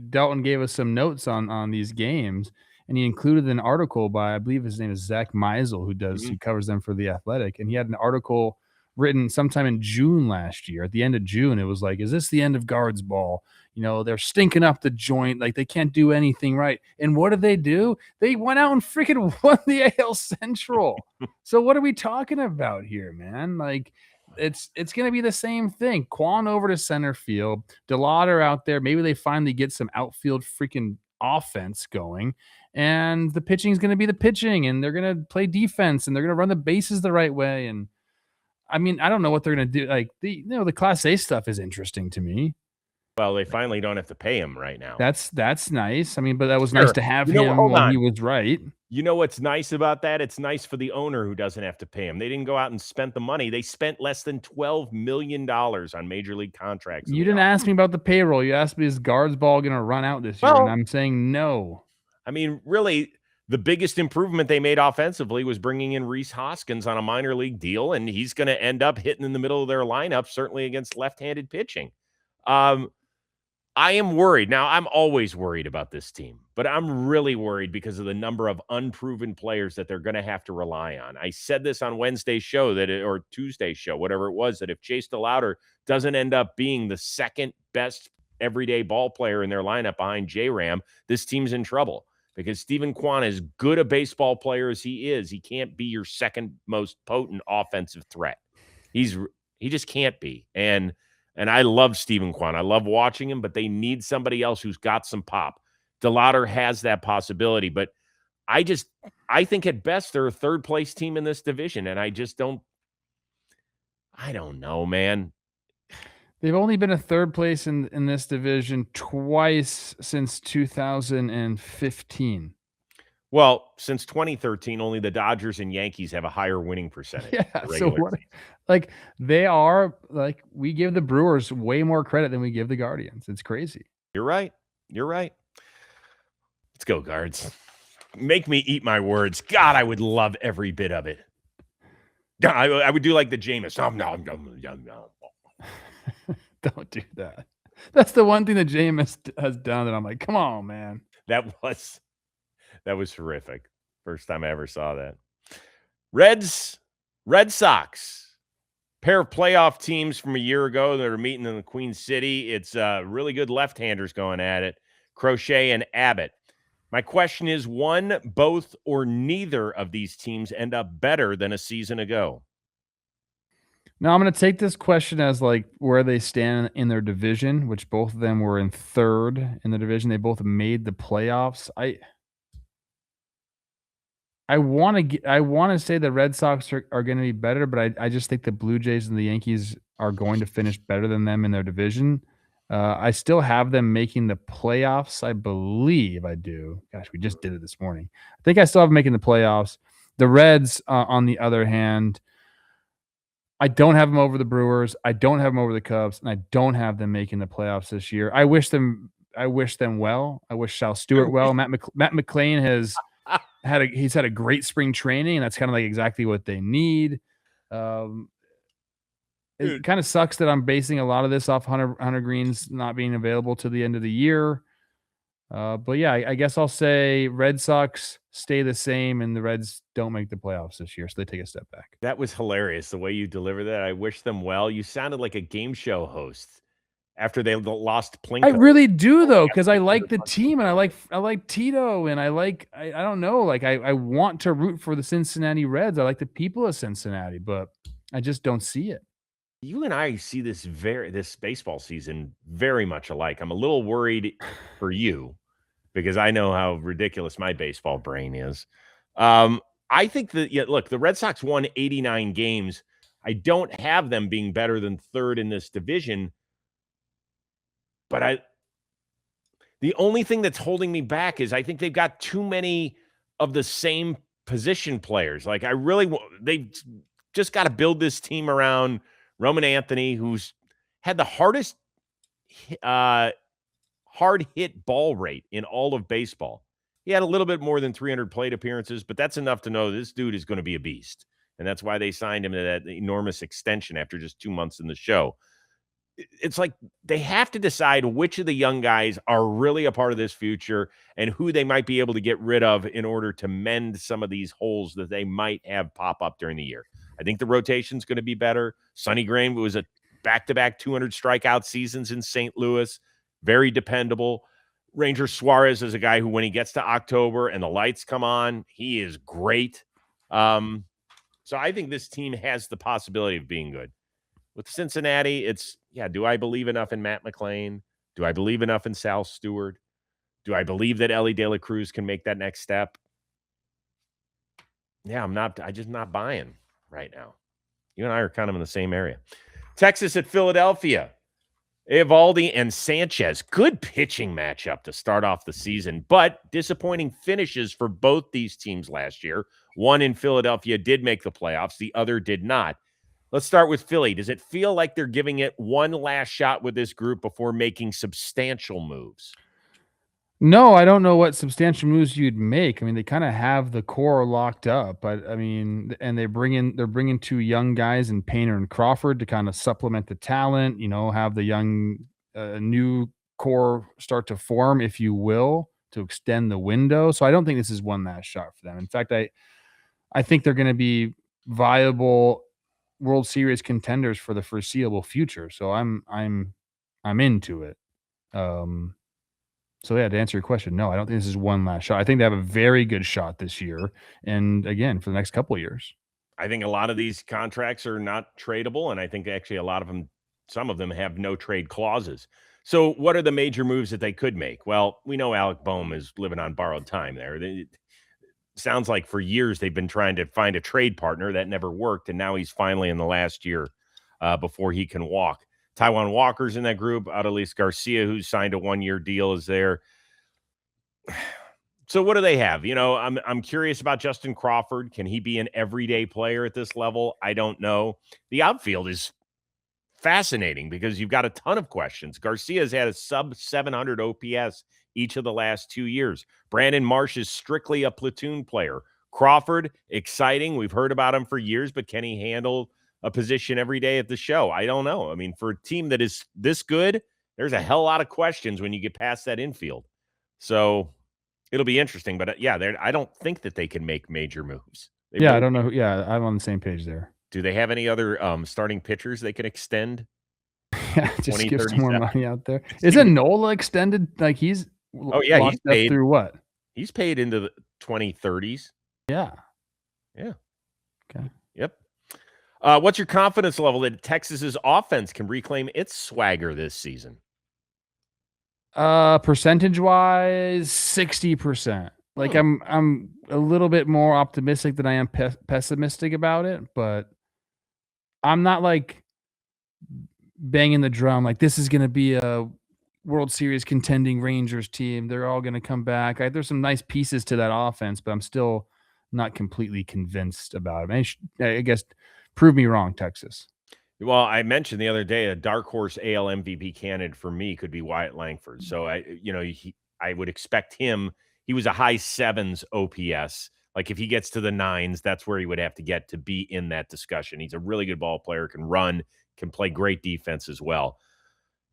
Dalton gave us some notes on these games, and he included an article by, I believe his name is Zach Meisel, who covers them for The Athletic. And he had an article written sometime in June last year. At the end of June, it was like, is this the end of Guards ball? they're stinking up the joint. Like they can't do anything right. And what do? They went out and freaking won the AL Central. So what are we talking about here, man? Like it's going to be the same thing. Quan over to center field, DeLauder out there. Maybe they finally get some outfield freaking offense going. And the pitching is going to be the pitching, and they're going to play defense, and they're going to run the bases the right way. And I mean, I don't know what they're going to do. Like the Class A stuff is interesting to me. Well, they finally don't have to pay him right now. That's nice. I mean, but that was nice to have him when he was right. You know what's nice about that? It's nice for the owner who doesn't have to pay him. They didn't go out and spend the money. They spent less than $12 million on major league contracts. You didn't ask me about the payroll. You asked me, is Guard's ball going to run out this year? And I'm saying no. I mean, really, the biggest improvement they made offensively was bringing in Rhys Hoskins on a minor league deal, and he's going to end up hitting in the middle of their lineup, certainly against left-handed pitching. I am worried. Now, I'm always worried about this team, but I'm really worried because of the number of unproven players that they're going to have to rely on. I said this on Wednesday's show or Tuesday's show, whatever it was, that if Chase DeLauder doesn't end up being the second best everyday ball player in their lineup behind J-Ram, this team's in trouble because Steven Kwan, as good a baseball player as he is, he can't be your second most potent offensive threat. He just can't be. And I love Steven Kwan. I love watching him, but they need somebody else who's got some pop. DeLauder has that possibility, but I think at best they're a third-place team in this division, and I don't know, man. They've only been a third place in this division twice since 2015. Well, since 2013, only the Dodgers and Yankees have a higher winning percentage. Yeah, so what? Like they are like we give the Brewers way more credit than we give the Guardians. It's crazy. You're right. Let's go, Guards. Make me eat my words. God, I would love every bit of it. I would do like the Jameis. Don't do that. That's the one thing that Jameis has done that I'm like, come on, man. That was horrific. First time I ever saw that. Red Sox, pair of playoff teams from a year ago that are meeting in the Queen City. It's really good left-handers going at it, Crochet and Abbott. My question is, one, both, or neither of these teams end up better than a season ago? Now I'm going to take this question as like where they stand in their division, which both of them were in third in the division. They both made the playoffs. I want to say the Red Sox are going to be better, but I just think the Blue Jays and the Yankees are going to finish better than them in their division. I still have them making the playoffs. I believe I do. Gosh, we just did it this morning. I think I still have them making the playoffs. The Reds, on the other hand, I don't have them over the Brewers. I don't have them over the Cubs, and I don't have them making the playoffs this year. I wish them well. I wish Sal Stewart well. Matt McClain has he's had a great spring training, and that's kind of like exactly what they need. It kind of sucks that I'm basing a lot of this off Hunter Green's not being available to the end of the year. But yeah, I guess I'll say Red Sox stay the same and the Reds don't make the playoffs this year, so they take a step back. That was hilarious, the way you delivered that. I wish them well. You sounded like a game show host after they lost Plinko. I really do, though, because I like the team and I like Tito and I don't know, like I want to root for the Cincinnati Reds. I like the people of Cincinnati, but I just don't see it. You and I see this baseball season very much alike. I'm a little worried for you because I know how ridiculous my baseball brain is. I think that, look, the Red Sox won 89 games. I don't have them being better than third in this division, but the only thing that's holding me back is I think they've got too many of the same position players. Like they just got to build this team around Roman Anthony, who's had the hardest hard hit ball rate in all of baseball. He had a little bit more than 300 plate appearances, but that's enough to know this dude is going to be a beast. And that's why they signed him to that enormous extension after just 2 months in the show. It's like they have to decide which of the young guys are really a part of this future and who they might be able to get rid of in order to mend some of these holes that they might have pop up during the year. I think the rotation's going to be better. Sonny Gray was a back-to-back 200 strikeout seasons in St. Louis. very dependable. Ranger Suarez is a guy who, when he gets to October and the lights come on, he is great. So I think this team has the possibility of being good. With Cincinnati, do I believe enough in Matt McClain? Do I believe enough in Sal Stewart? Do I believe that Ellie De La Cruz can make that next step? Yeah, I'm just not buying right now. You and I are kind of in the same area. Texas at Philadelphia. Eovaldi and Sanchez. Good pitching matchup to start off the season, but disappointing finishes for both these teams last year. One in Philadelphia did make the playoffs. The other did not. Let's start with Philly. Does it feel like they're giving it one last shot with this group before making substantial moves? No, I don't know what substantial moves you'd make. I mean, they kind of have the core locked up, but I mean, and they're bringing two young guys in Painter and Crawford to kind of supplement the talent, have the young new core start to form, if you will, to extend the window. So I don't think this is one last shot for them. In fact, I think they're going to be viable World Series contenders for the foreseeable future. So I'm into it. So, to answer your question, no, I don't think this is one last shot. I think they have a very good shot this year and, again, for the next couple of years. I think a lot of these contracts are not tradable, and I think actually some of them have no trade clauses. So what are the major moves that they could make? Well, we know Alec Boehm is living on borrowed time there. It sounds like for years they've been trying to find a trade partner. That never worked, and now he's finally in the last year before he can walk. Taijuan Walker's in that group. Adolis Garcia, who's signed a one-year deal, is there. So what do they have? I'm curious about Justin Crawford. Can he be an everyday player at this level? I don't know. The outfield is fascinating because you've got a ton of questions. Garcia's had a sub 700 OPS each of the last 2 years. Brandon Marsh is strictly a platoon player. Crawford, exciting. We've heard about him for years, but can he handle a position every day at the show? I don't know. I mean, for a team that is this good, there's a hell lot of questions when you get past that infield. So it'll be interesting. But I don't think that they can make major moves. I don't know. Yeah, I'm on the same page there. Do they have any other starting pitchers they can extend? Yeah, just give some more money out there. Isn't Nola extended? Like he's he's paid through what? He's paid into the 2030s. Yeah. Okay. Yep. What's your confidence level that Texas's offense can reclaim its swagger this season? Percentage-wise, 60%. Like I'm a little bit more optimistic than I am pessimistic about it, but I'm not like banging the drum like this is going to be a World Series contending Rangers team. They're all going to come back. There's some nice pieces to that offense, but I'm still not completely convinced about it. I guess prove me wrong, Texas. Well, I mentioned the other day a dark horse AL MVP candidate for me could be Wyatt Langford. So I would expect him. He was a high 7s OPS. Like if he gets to the 9s, that's where he would have to get to be in that discussion. He's a really good ball player, can run, can play great defense as well.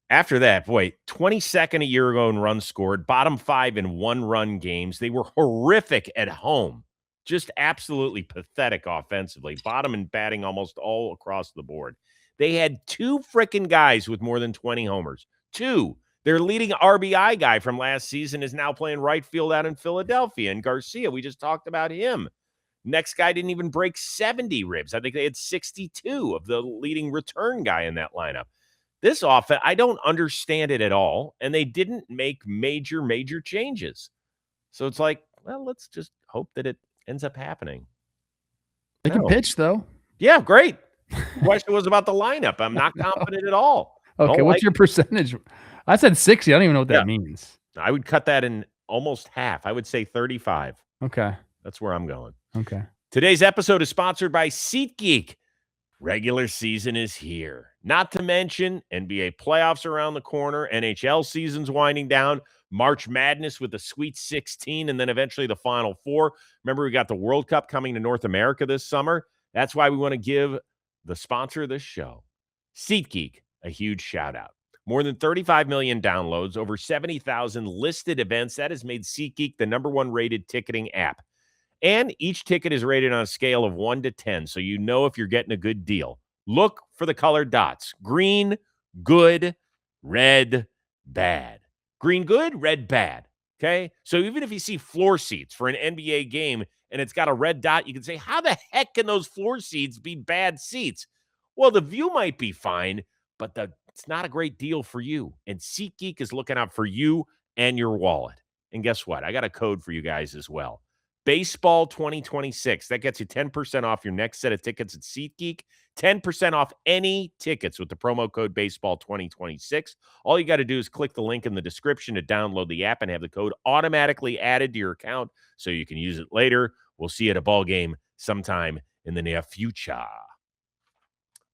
After that, 22nd a year ago in runs scored, bottom 5 in 1-run games. They were horrific at home. Just absolutely pathetic offensively. Bottom in batting almost all across the board. They had 2 freaking guys with more than 20 homers. 2. Their leading RBI guy from last season is now playing right field out in Philadelphia. And Garcia, we just talked about him. Next guy didn't even break 70 ribs. I think they had 62 of the leading return guy in that lineup. This offense, I don't understand it at all. And they didn't make major changes. So it's like, well, let's just hope that it ends up happening. They can pitch, though. Yeah, great. The question was about the lineup. I'm not confident at all. Okay, what's your percentage? I said 60. I don't even know what that means. I would cut that in almost half. I would say 35. Okay. That's where I'm going. Okay. Today's episode is sponsored by SeatGeek. Regular season is here. Not to mention NBA playoffs around the corner, NHL season's winding down, March Madness with the Sweet 16, and then eventually the Final Four. Remember, we got the World Cup coming to North America this summer. That's why we want to give the sponsor of this show, SeatGeek, a huge shout out. More than 35 million downloads, over 70,000 listed events. That has made SeatGeek the #1 rated ticketing app. And each ticket is rated on a scale of 1 to 10, so you know if you're getting a good deal. Look for the colored dots. Green, good, red, bad. Green good, red bad. Okay. So even if you see floor seats for an NBA game and it's got a red dot, you can say, how the heck can those floor seats be bad seats? Well, the view might be fine, but it's not a great deal for you. And SeatGeek is looking out for you and your wallet. And guess what? I got a code for you guys as well. Baseball 2026. That gets you 10% off your next set of tickets at SeatGeek. 10% off any tickets with the promo code Baseball 2026. All you got to do is click the link in the description to download the app and have the code automatically added to your account so you can use it later. We'll see you at a ball game sometime in the near future.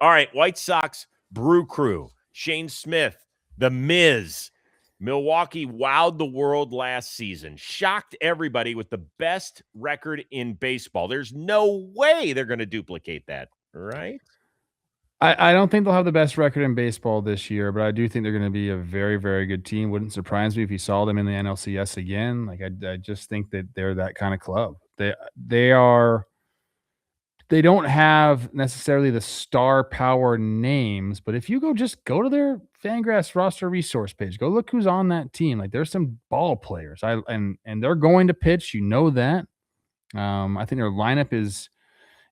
All right, White Sox Brew Crew, Shane Smith, The Miz. Milwaukee wowed the world last season, shocked everybody with the best record in baseball. There's no way they're going to duplicate that, right? I don't think they'll have the best record in baseball this year, but I do think they're going to be a very, very good team. Wouldn't surprise me if you saw them in the NLCS again. Like I just think that they're that kind of club. They don't have necessarily the star power names, but if you go to their Fangraphs roster resource page, go look who's on that team. Like there's some ball players. And they're going to pitch, you know that. I think their lineup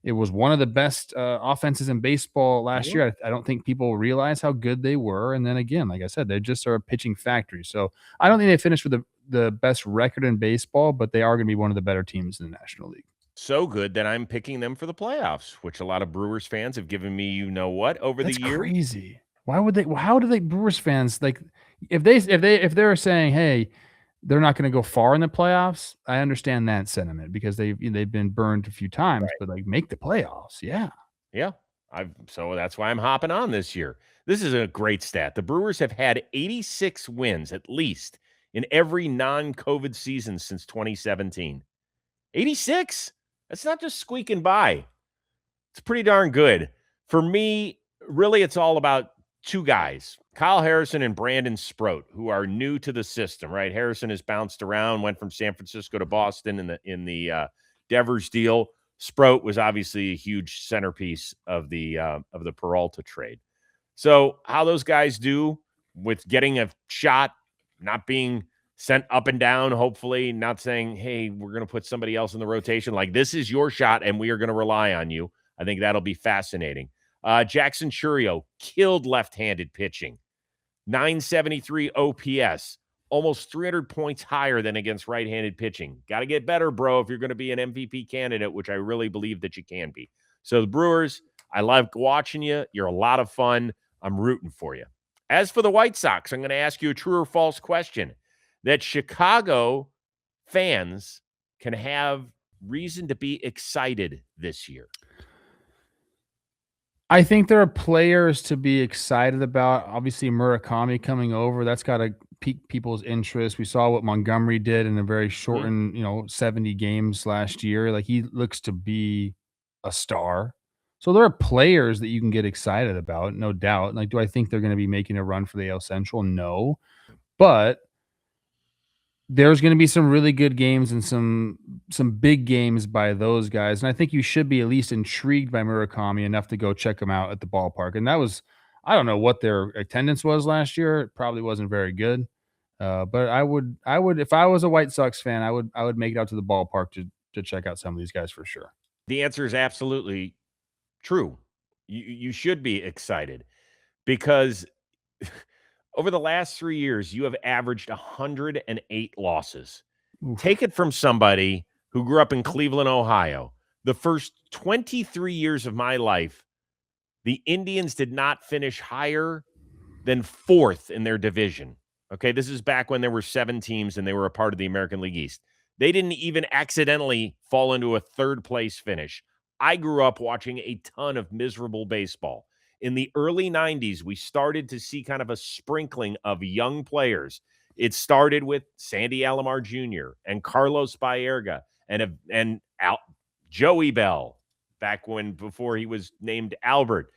it was one of the best offenses in baseball last year. I don't think people realize how good they were. And then again, like I said, they just are a pitching factory. So I don't think they finished with the best record in baseball, but they are going to be one of the better teams in the National League. So good that I'm picking them for the playoffs, which a lot of Brewers fans have given me, over the years. That's crazy. How do they Brewers fans, like if they're saying, hey, they're not going to go far in the playoffs, I understand that sentiment because they've been burned a few times, right. But like make the playoffs. Yeah. Yeah. So that's why I'm hopping on this year. This is a great stat. The Brewers have had 86 wins at least in every non-COVID season since 2017. 86? That's not just squeaking by. It's pretty darn good. For me, really, it's all about two guys, Kyle Harrison and Brandon Sproat, who are new to the system, right? Harrison has bounced around, went from San Francisco to Boston in the Devers deal. Sproat was obviously a huge centerpiece of the Peralta trade. So how those guys do with getting a shot, not being sent up and down, hopefully, not saying, hey, we're going to put somebody else in the rotation. Like, this is your shot, and we are going to rely on you. I think that'll be fascinating. Jackson Chourio killed left-handed pitching. 973 OPS, almost 300 points higher than against right-handed pitching. Got to get better, bro, if you're going to be an MVP candidate, which I really believe that you can be. So the Brewers, I love watching you. You're a lot of fun. I'm rooting for you. As for the White Sox, I'm going to ask you a true or false question. That Chicago fans can have reason to be excited this year. I think there are players to be excited about. Obviously, Murakami coming over, that's got to pique people's interest. We saw what Montgomery did in a very shortened, 70 games last year. Like, he looks to be a star. So there are players that you can get excited about, no doubt. Like, do I think they're going to be making a run for the AL Central? No. But there's going to be some really good games and some big games by those guys. And I think you should be at least intrigued by Murakami enough to go check them out at the ballpark. And that was, I don't know what their attendance was last year. It probably wasn't very good. But I would, if I was a White Sox fan, I would make it out to the ballpark to check out some of these guys for sure. The answer is absolutely true. You should be excited because over the last 3 years, you have averaged 108 losses. Oof. Take it from somebody who grew up in Cleveland, Ohio. The first 23 years of my life, the Indians did not finish higher than 4th in their division. Okay, this is back when there were 7 teams and they were a part of the American League East. They didn't even accidentally fall into a 3rd place finish. I grew up watching a ton of miserable baseball. In the early 90s, we started to see kind of a sprinkling of young players. It started with Sandy Alomar Jr. and Carlos Baerga and Joey Bell back before he was named Albert.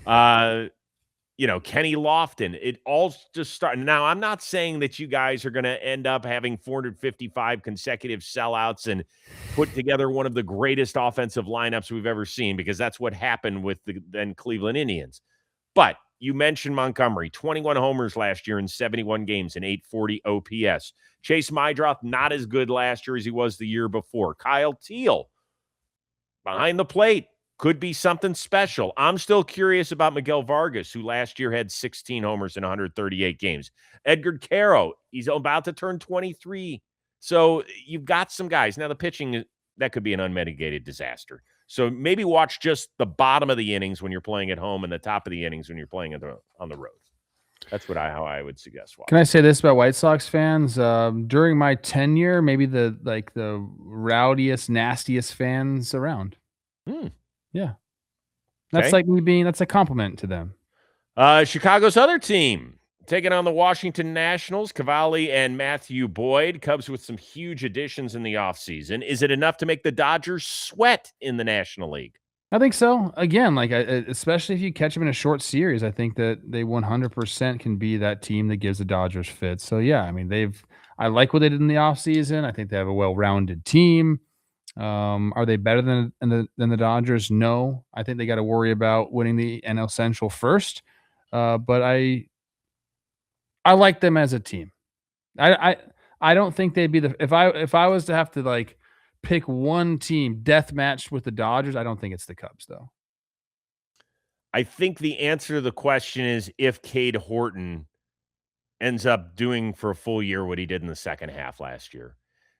Kenny Lofton. It all just started. Now, I'm not saying that you guys are going to end up having 455 consecutive sellouts and put together one of the greatest offensive lineups we've ever seen, because that's what happened with the then Cleveland Indians. But You mentioned Montgomery, 21 homers last year in 71 games and 840 OPS. Chase Mydroth, not as good last year as he was the year before. Kyle Teal, behind the plate, could be something special. I'm still curious about Miguel Vargas, who last year had 16 homers in 138 games. Edgar Caro, he's about to turn 23. So you've got some guys. Now the pitching, that could be an unmitigated disaster. So maybe watch just the bottom of the innings when you're playing at home and the top of the innings when you're playing on the road. That's how I would suggest watching. Can I say this about White Sox fans? During my tenure, maybe the rowdiest, nastiest fans around. Yeah. That's Okay. that's a compliment to them. Chicago's other team taking on the Washington Nationals, Cavalli and Matthew Boyd. Cubs with some huge additions in the offseason. Is it enough to make the Dodgers sweat in the National League? I think so. Again, especially if you catch them in a short series, I think that they 100% can be that team that gives the Dodgers fits. So, yeah, I mean, I like what they did in the offseason. I think they have a well-rounded team. Are they better than the Dodgers? No. I think they got to worry about winning the NL Central first. But I like them as a team. I don't think they'd be if I was to have to pick one team death matched with the Dodgers, I don't think it's the Cubs though. I think the answer to the question is if Cade Horton ends up doing for a full year what he did in the second half last year.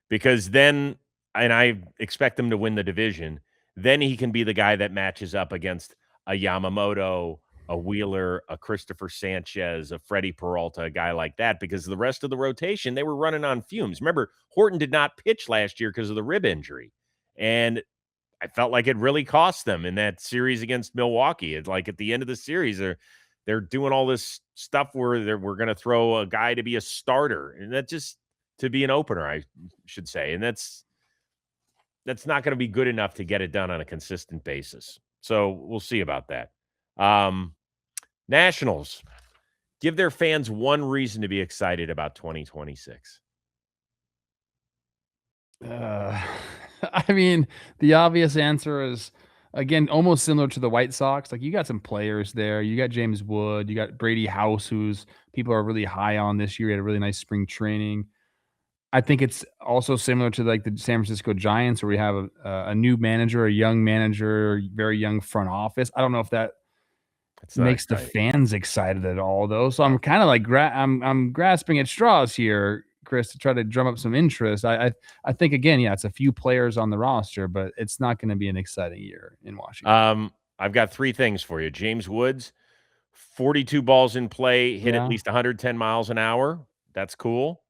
Because then, and I expect him to win the division, then he can be the guy that matches up against a Yamamoto, a Wheeler, a Christopher Sanchez, a Freddie Peralta, a guy like that, because the rest of the rotation, they were running on fumes. Remember, Horton did not pitch last year because of the rib injury. And I felt like it really cost them in that series against Milwaukee. It's like at the end of the series, they're doing all this stuff where we're going to throw a guy to be a starter, and that just to be an opener, I should say. And that's not going to be good enough to get it done on a consistent basis. So we'll see about that. Nationals, give their fans one reason to be excited about 2026. I mean, the obvious answer is, again, almost similar to the White Sox. Like, you got some players there. You got James Wood. You got Brady House, who's people are really high on this year. He had a really nice spring training. I think it's also similar to the San Francisco Giants, where we have a new manager, a young manager, very young front office. I don't know if that makes the fans excited at all, though. So I'm kind of I'm grasping at straws here, Chris, to try to drum up some interest. I think, again, yeah, it's a few players on the roster, but it's not going to be an exciting year in Washington. I've got three things for you. James Woods, 42 balls in play, hit at least 110 miles an hour. That's cool.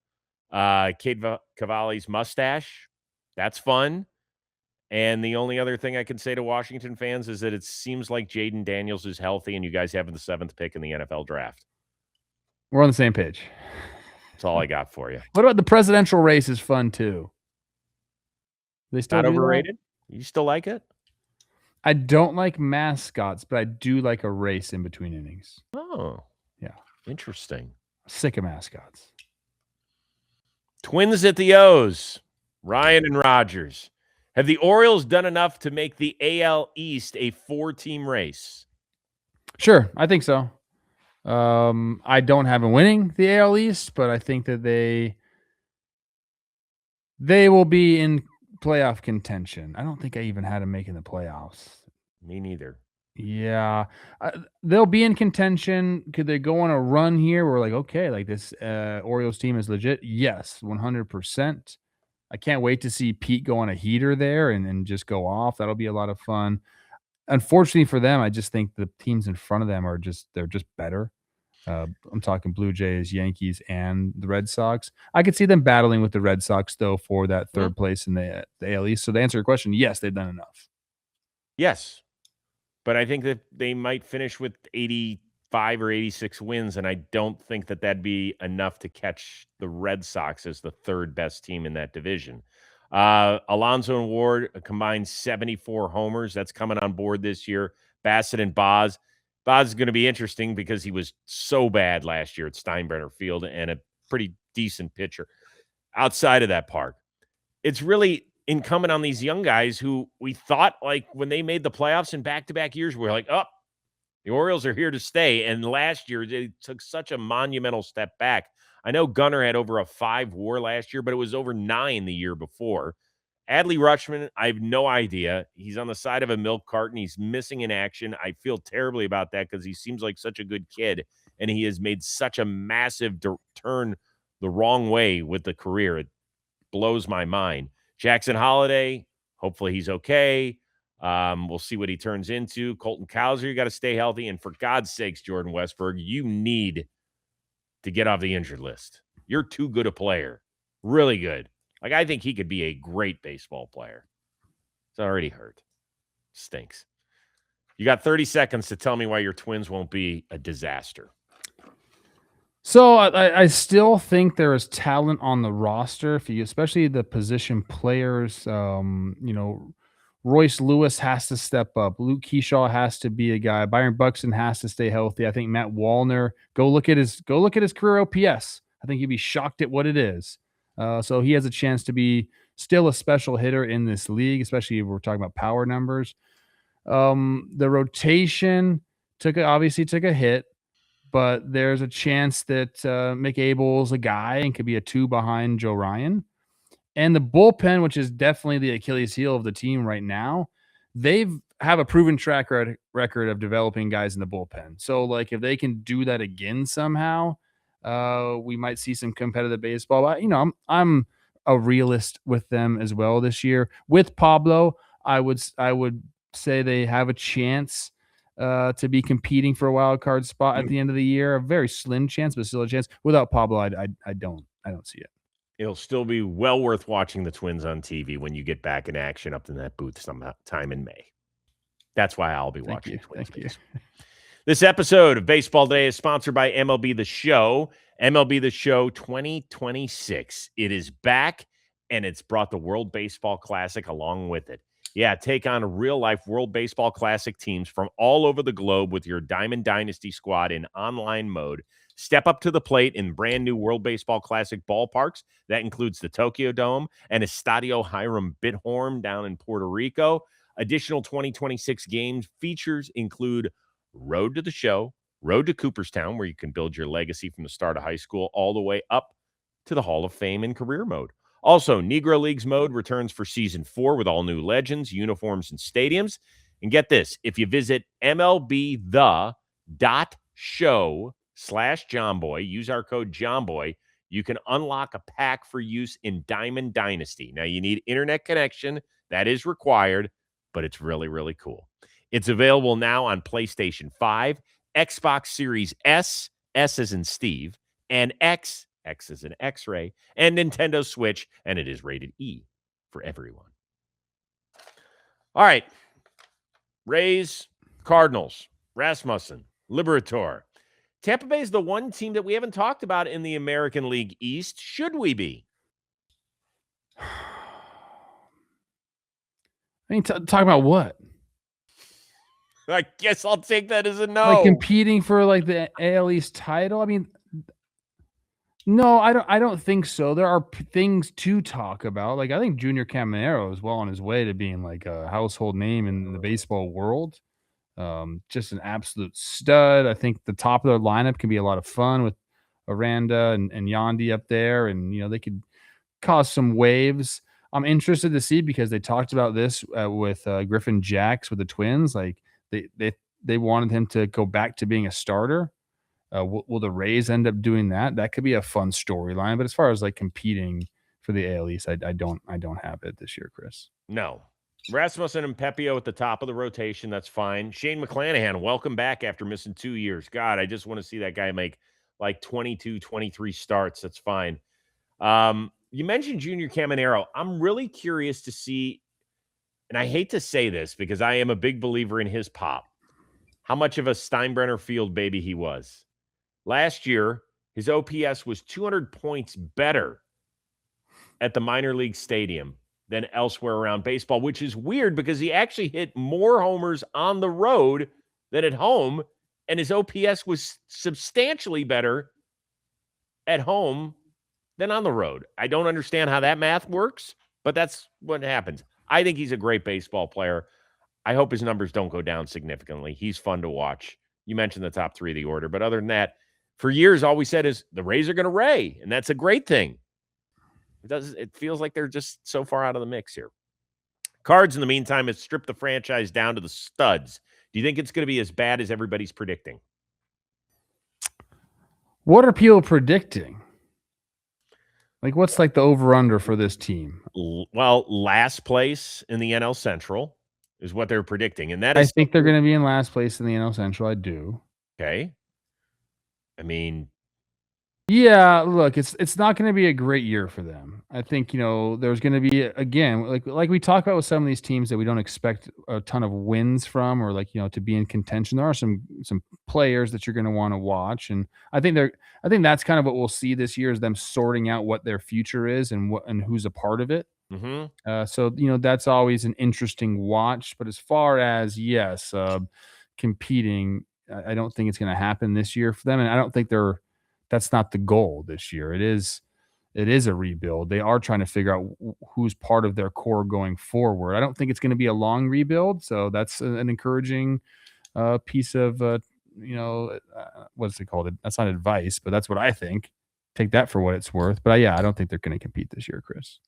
Cade Cavalli's mustache. That's fun. And the only other thing I can say to Washington fans is that it seems like Jaden Daniels is healthy and you guys have the 7th pick in the NFL draft. We're on the same page. That's all I got for you. What about the presidential race is fun too? They still not overrated? You still like it? I don't like mascots, but I do like a race in between innings. Oh. Yeah. Interesting. Sick of mascots. Twins at the O's. Ryan and Rogers. Have the Orioles done enough to make the AL East a 4-team race? Sure, I think so. I don't have them winning the AL East, but I think that they will be in playoff contention. I don't think I even had them making the playoffs. Me neither. Yeah. They'll be in contention. Could they go on a run here? We're like, okay, like this Orioles team is legit. Yes, 100%. I can't wait to see Pete go on a heater there and just go off. That'll be a lot of fun. Unfortunately for them, I just think the teams in front of them they're just better. I'm talking Blue Jays, Yankees, and the Red Sox. I could see them battling with the Red Sox, though, for that third place in the AL East. So to answer your question, yes, they've done enough. Yes. But I think that they might finish with 85 or 86 wins, and I don't think that that'd be enough to catch the Red Sox as the third best team in that division. Alonso and Ward combined 74 homers. That's coming on board this year. Bassett and Boz. Boz is going to be interesting because he was so bad last year at Steinbrenner Field and a pretty decent pitcher outside of that park. It's really incumbent on these young guys who we thought, like, when they made the playoffs in back-to-back years, we're like, oh, The Orioles are here to stay, and last year they took such a monumental step back. I know Gunnar had over a 5 WAR last year, but it was over 9 the year before. Adley Rutschman, I have no idea. He's on the side of a milk carton. He's missing in action. I feel terribly about that because he seems like such a good kid, and he has made such a massive turn the wrong way with the career. It blows my mind. Jackson Holiday, hopefully he's okay. We'll see what he turns into. Colton Cowser, you got to stay healthy. And for God's sakes, Jordan Westberg, you need to get off the injured list. You're too good a player. Really good. Like, I think he could be a great baseball player. It's already hurt. Stinks. You got 30 seconds to tell me why your Twins won't be a disaster. So I still think there is talent on the roster, especially the position players. Royce Lewis has to step up. Luke Keyshaw has to be a guy. Byron Buxton has to stay healthy. I think Matt Wallner. Go look at his career OPS. I think you'd be shocked at what it is. So he has a chance to be still a special hitter in this league, especially if we're talking about power numbers. The rotation obviously took a hit, but there's a chance that Mick Abel's a guy and could be a 2 behind Joe Ryan. And the bullpen, which is definitely the Achilles heel of the team right now, they have a proven track record of developing guys in the bullpen. So, like, if they can do that again somehow, we might see some competitive baseball. But, I'm a realist with them as well this year. With Pablo, I would say they have a chance to be competing for a wild card spot at the end of the year. A very slim chance, but still a chance. Without Pablo, I don't see it. It'll still be well worth watching the Twins on TV when you get back in action up in that booth sometime in May. That's why I'll be watching Twins. Thank you. This episode of Baseball Day is sponsored by MLB The Show. MLB The Show 2026. It is back, and it's brought the World Baseball Classic along with it. Yeah, take on real-life World Baseball Classic teams from all over the globe with your Diamond Dynasty squad in online mode. Step up to the plate in brand new World Baseball Classic ballparks. That includes the Tokyo Dome and Estadio Hiram Bithorn down in Puerto Rico. Additional 2026 games features include Road to the Show, Road to Cooperstown, where you can build your legacy from the start of high school all the way up to the Hall of Fame in career mode. Also, Negro Leagues mode returns for Season 4 with all new legends, uniforms, and stadiums. And get this, if you visit mlbthe.show/jomboy, use our code JOMBOY, you can unlock a pack for use in Diamond Dynasty. Now, you need internet connection. That is required, but it's really, really cool. It's available now on PlayStation 5, Xbox Series S as in Steve, and X as in X-ray, and Nintendo Switch, and it is rated E for everyone. All right. Rays, Cardinals, Rasmussen, Liberator. Tampa Bay is the one team that we haven't talked about in the American League East. Should we be? I mean, talk about what? I guess I'll take that as a no. Like competing for like the AL East title? I mean, no, I don't think so. There are things to talk about. Like, I think Junior Caminero is well on his way to being like a household name in the baseball world. Just an absolute stud. I think the top of their lineup can be a lot of fun with Aranda and Yandy up there, and they could cause some waves. I'm interested to see because they talked about this with Griffin Jacks with the Twins. Like they wanted him to go back to being a starter. Will the Rays end up doing that? That could be a fun storyline. But as far as like competing for the AL East, I don't have it this year, Chris. No. Rasmussen and Pepio at the top of the rotation. That's fine. Shane McClanahan, welcome back after missing 2 years. God, I just want to see that guy make like 22, 23 starts. That's fine. You mentioned Junior Caminero. I'm really curious to see, and I hate to say this because I am a big believer in his pop, how much of a Steinbrenner Field baby he was. Last year, his OPS was 200 points better at the minor league stadium than elsewhere around baseball, which is weird because he actually hit more homers on the road than at home, and his OPS was substantially better at home than on the road. I don't understand how that math works, but that's what happens. I think he's a great baseball player. I hope his numbers don't go down significantly. He's fun to watch. You mentioned the top 3 of the order, but other than that, for years, all we said is the Rays are going to Ray, and that's a great thing. It feels like they're just so far out of the mix here. Cards, in the meantime, has stripped the franchise down to the studs. Do you think it's going to be as bad as everybody's predicting? What are people predicting? Like, what's like the over-under for this team? Well, last place in the NL Central is what they're predicting. And that I is think they're going to be in last place in the NL Central. I do. okay. I mean, yeah, look, it's not going to be a great year for them. I think, there's going to be, again, like we talk about with some of these teams that we don't expect a ton of wins from, or to be in contention. There are some players that you're going to want to watch, and I think that's kind of what we'll see this year, is them sorting out what their future is and who's a part of it. So that's always an interesting watch. But as far as competing, I don't think it's going to happen this year for them, and I don't think that's not the goal this year. It is a rebuild. They are trying to figure out who's part of their core going forward. I don't think it's going to be a long rebuild, so that's an encouraging piece of what's it called? That's not advice, but that's what I think. Take that for what it's worth. But I don't think they're going to compete this year, Chris.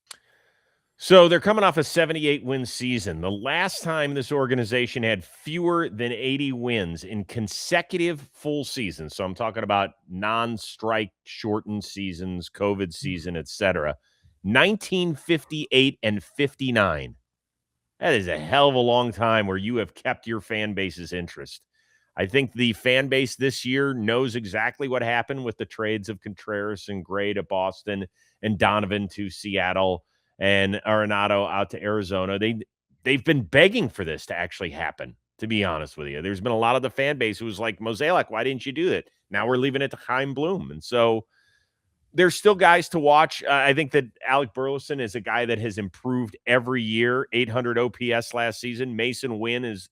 So they're coming off a 78-win season. The last time this organization had fewer than 80 wins in consecutive full seasons, so I'm talking about non-strike shortened seasons, COVID season, etc., 1958 and 59. That is a hell of a long time where you have kept your fan base's interest. I think the fan base this year knows exactly what happened with the trades of Contreras and Gray to Boston and Donovan to Seattle and Arenado out to Arizona. They've been begging for this to actually happen, to be honest with you. There's been a lot of the fan base who was like, Mozeliak, why didn't you do that? Now we're leaving it to Chaim Bloom. And so there's still guys to watch. I think that Alec Burleson is a guy that has improved every year. 800 OPS last season. Mason Wynn is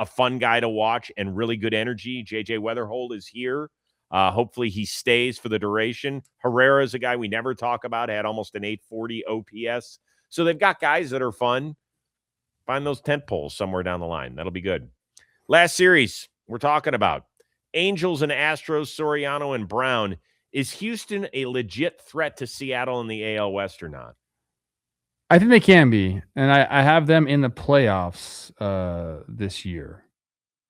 a fun guy to watch and really good energy. JJ Weatherhold is here. Hopefully he stays for the duration. Herrera is a guy we never talk about, had almost an 840 OPS. So they've got guys that are fun. Find those tent poles somewhere down the line. That'll be good. Last series we're talking about. Angels and Astros, Soriano and Brown. Is Houston a legit threat to Seattle in the AL West or not? I think they can be. And I have them in the playoffs this year.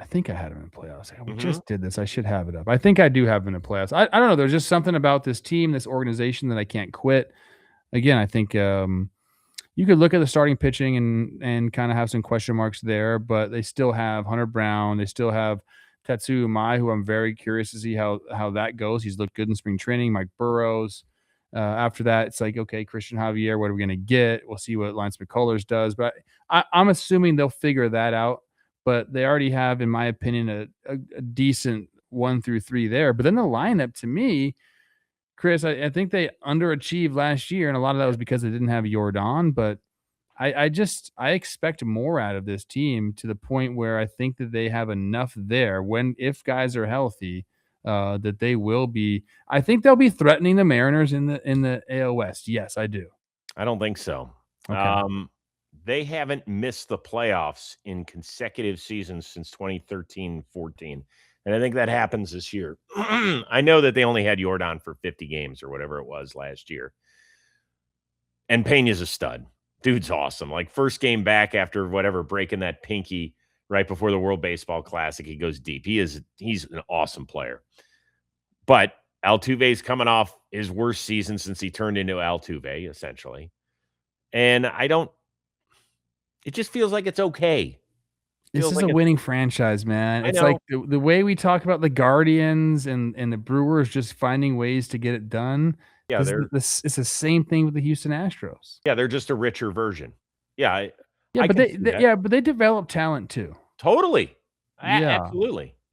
I think I had him in the playoffs. We just did this. I should have it up. I think I do have him in the playoffs. I don't know. There's just something about this team, this organization, that I can't quit. Again, I think you could look at the starting pitching and kind of have some question marks there, but they still have Hunter Brown. They still have Tetsuya Umai, who I'm very curious to see how that goes. He's looked good in spring training. Mike Burrows. After that, it's like, okay, Christian Javier, what are we going to get? We'll see what Lance McCullers does. But I'm assuming they'll figure that out. But they already have, in my opinion, a decent 1 through 3 there. But then the lineup, to me, Chris, I think they underachieved last year, and a lot of that was because they didn't have Yordan. But I expect more out of this team, to the point where I think that they have enough there if guys are healthy, that they will be. I think they'll be threatening the Mariners in the AL West. Yes, I do. I don't think so. Okay. They haven't missed the playoffs in consecutive seasons since 2013-14. And I think that happens this year. I know that they only had Yordan for 50 games or whatever it was last year. And Peña's a stud. Dude's awesome. Like, first game back after whatever, breaking that pinky right before the World Baseball Classic, he goes deep. He's an awesome player. But Altuve's coming off his worst season since he turned into Altuve, essentially. And it just feels like it's okay. This is a winning franchise, man. It's like the way we talk about the Guardians and the Brewers just finding ways to get it done. Yeah, it's the same thing with the Houston Astros. Yeah, they're just a richer version. Yeah, but they develop talent too. Totally. Yeah,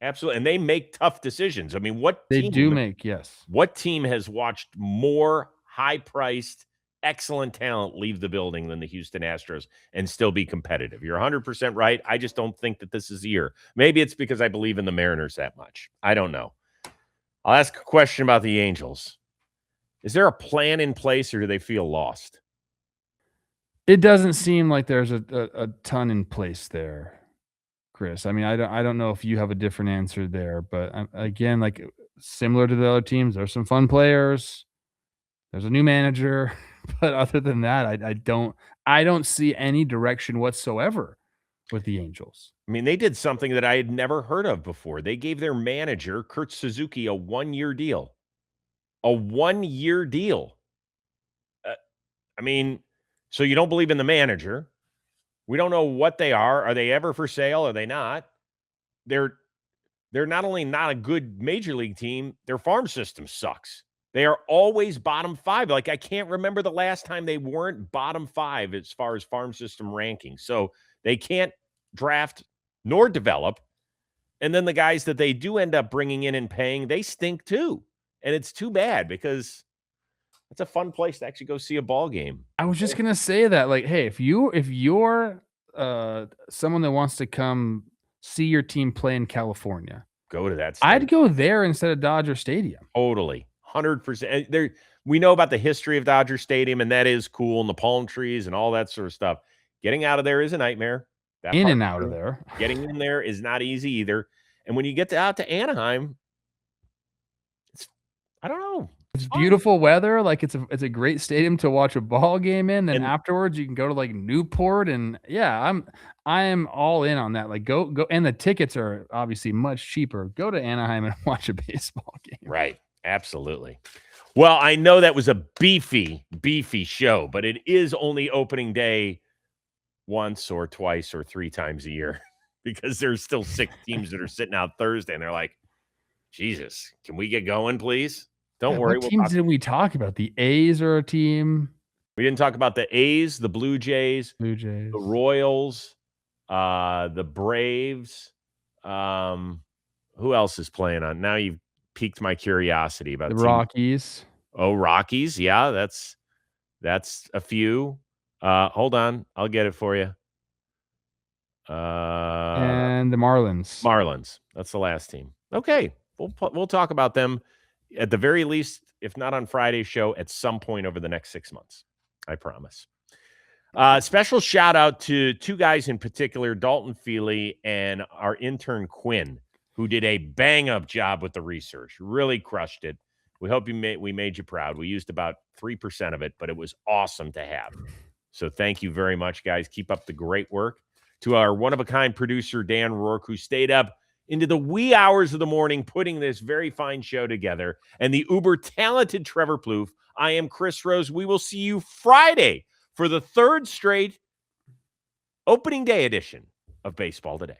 absolutely. And they make tough decisions. I mean, what team has watched more high-priced, excellent talent leave the building than the Houston Astros and still be competitive? You're 100% right. I just don't think that this is the year. Maybe it's because I believe in the Mariners that much. I don't know. I'll ask a question about the Angels. Is there a plan in place, or do they feel lost? It doesn't seem like there's a ton in place there. Chris. I mean, I don't know if you have a different answer there, but again, like similar to the other teams, there's some fun players. There's a new manager, but other than that, I don't see any direction whatsoever with the Angels. I mean, they did something that I had never heard of before. They gave their manager, Kurt Suzuki, a 1-year deal. A 1-year deal. I mean, so you don't believe in the manager. We don't know what they are. Are they ever for sale? Are they not? They're not only not a good major league team, their farm system sucks. They are always bottom 5. Like, I can't remember the last time they weren't bottom 5 as far as farm system rankings. So they can't draft nor develop. And then the guys that they do end up bringing in and paying, they stink too. And it's too bad because it's a fun place to actually go see a ball game. I was just gonna say that, like, hey, if you're someone that wants to come see your team play in California, Go to that I'd stadium. go there instead of Dodger Stadium. Totally. 100%. There, we know about the history of Dodger Stadium, and that is cool, and the palm trees and all that sort of stuff. Getting out of there is a nightmare. That In part's and out of true. there. Getting in there is not easy either. And when you get out to Anaheim, I don't know. It's beautiful weather. Like it's a great stadium to watch a ball game in. Then And- afterwards, you can go to like Newport, and yeah, I am all in on that. Like go, and the tickets are obviously much cheaper. Go to Anaheim and watch a baseball game. Right. Absolutely. Well, I know that was a beefy show, but it is only opening day once or twice or 3 times a year because there's still 6 teams that are sitting out Thursday, and they're like, Jesus, can we get going, please? Don't Yeah, worry. what teams did we talk about? The A's are a team. We didn't talk about the A's, the Blue Jays, the Royals, the Braves. Who else is playing on? Now you've piqued my curiosity about The teams. Rockies. Oh, Rockies. Yeah, that's a few. Hold on. I'll get it for you. And the Marlins. Marlins. That's the last team. Okay. We'll talk about them at the very least, if not on Friday's show, at some point over the next 6 months. I promise. Special shout out to 2 guys in particular, Dalton Feely and our intern Quinn, who did a bang up job with the research. Really crushed it. We hope we made you proud. We used about 3% of it, but it was awesome to have. So thank you very much, guys. Keep up the great work. To our one-of-a-kind producer, Dan Rourke, who stayed up into the wee hours of the morning putting this very fine show together, and the uber-talented Trevor Plouffe. I am Chris Rose. We will see you Friday for the 3rd straight opening day edition of Baseball Today.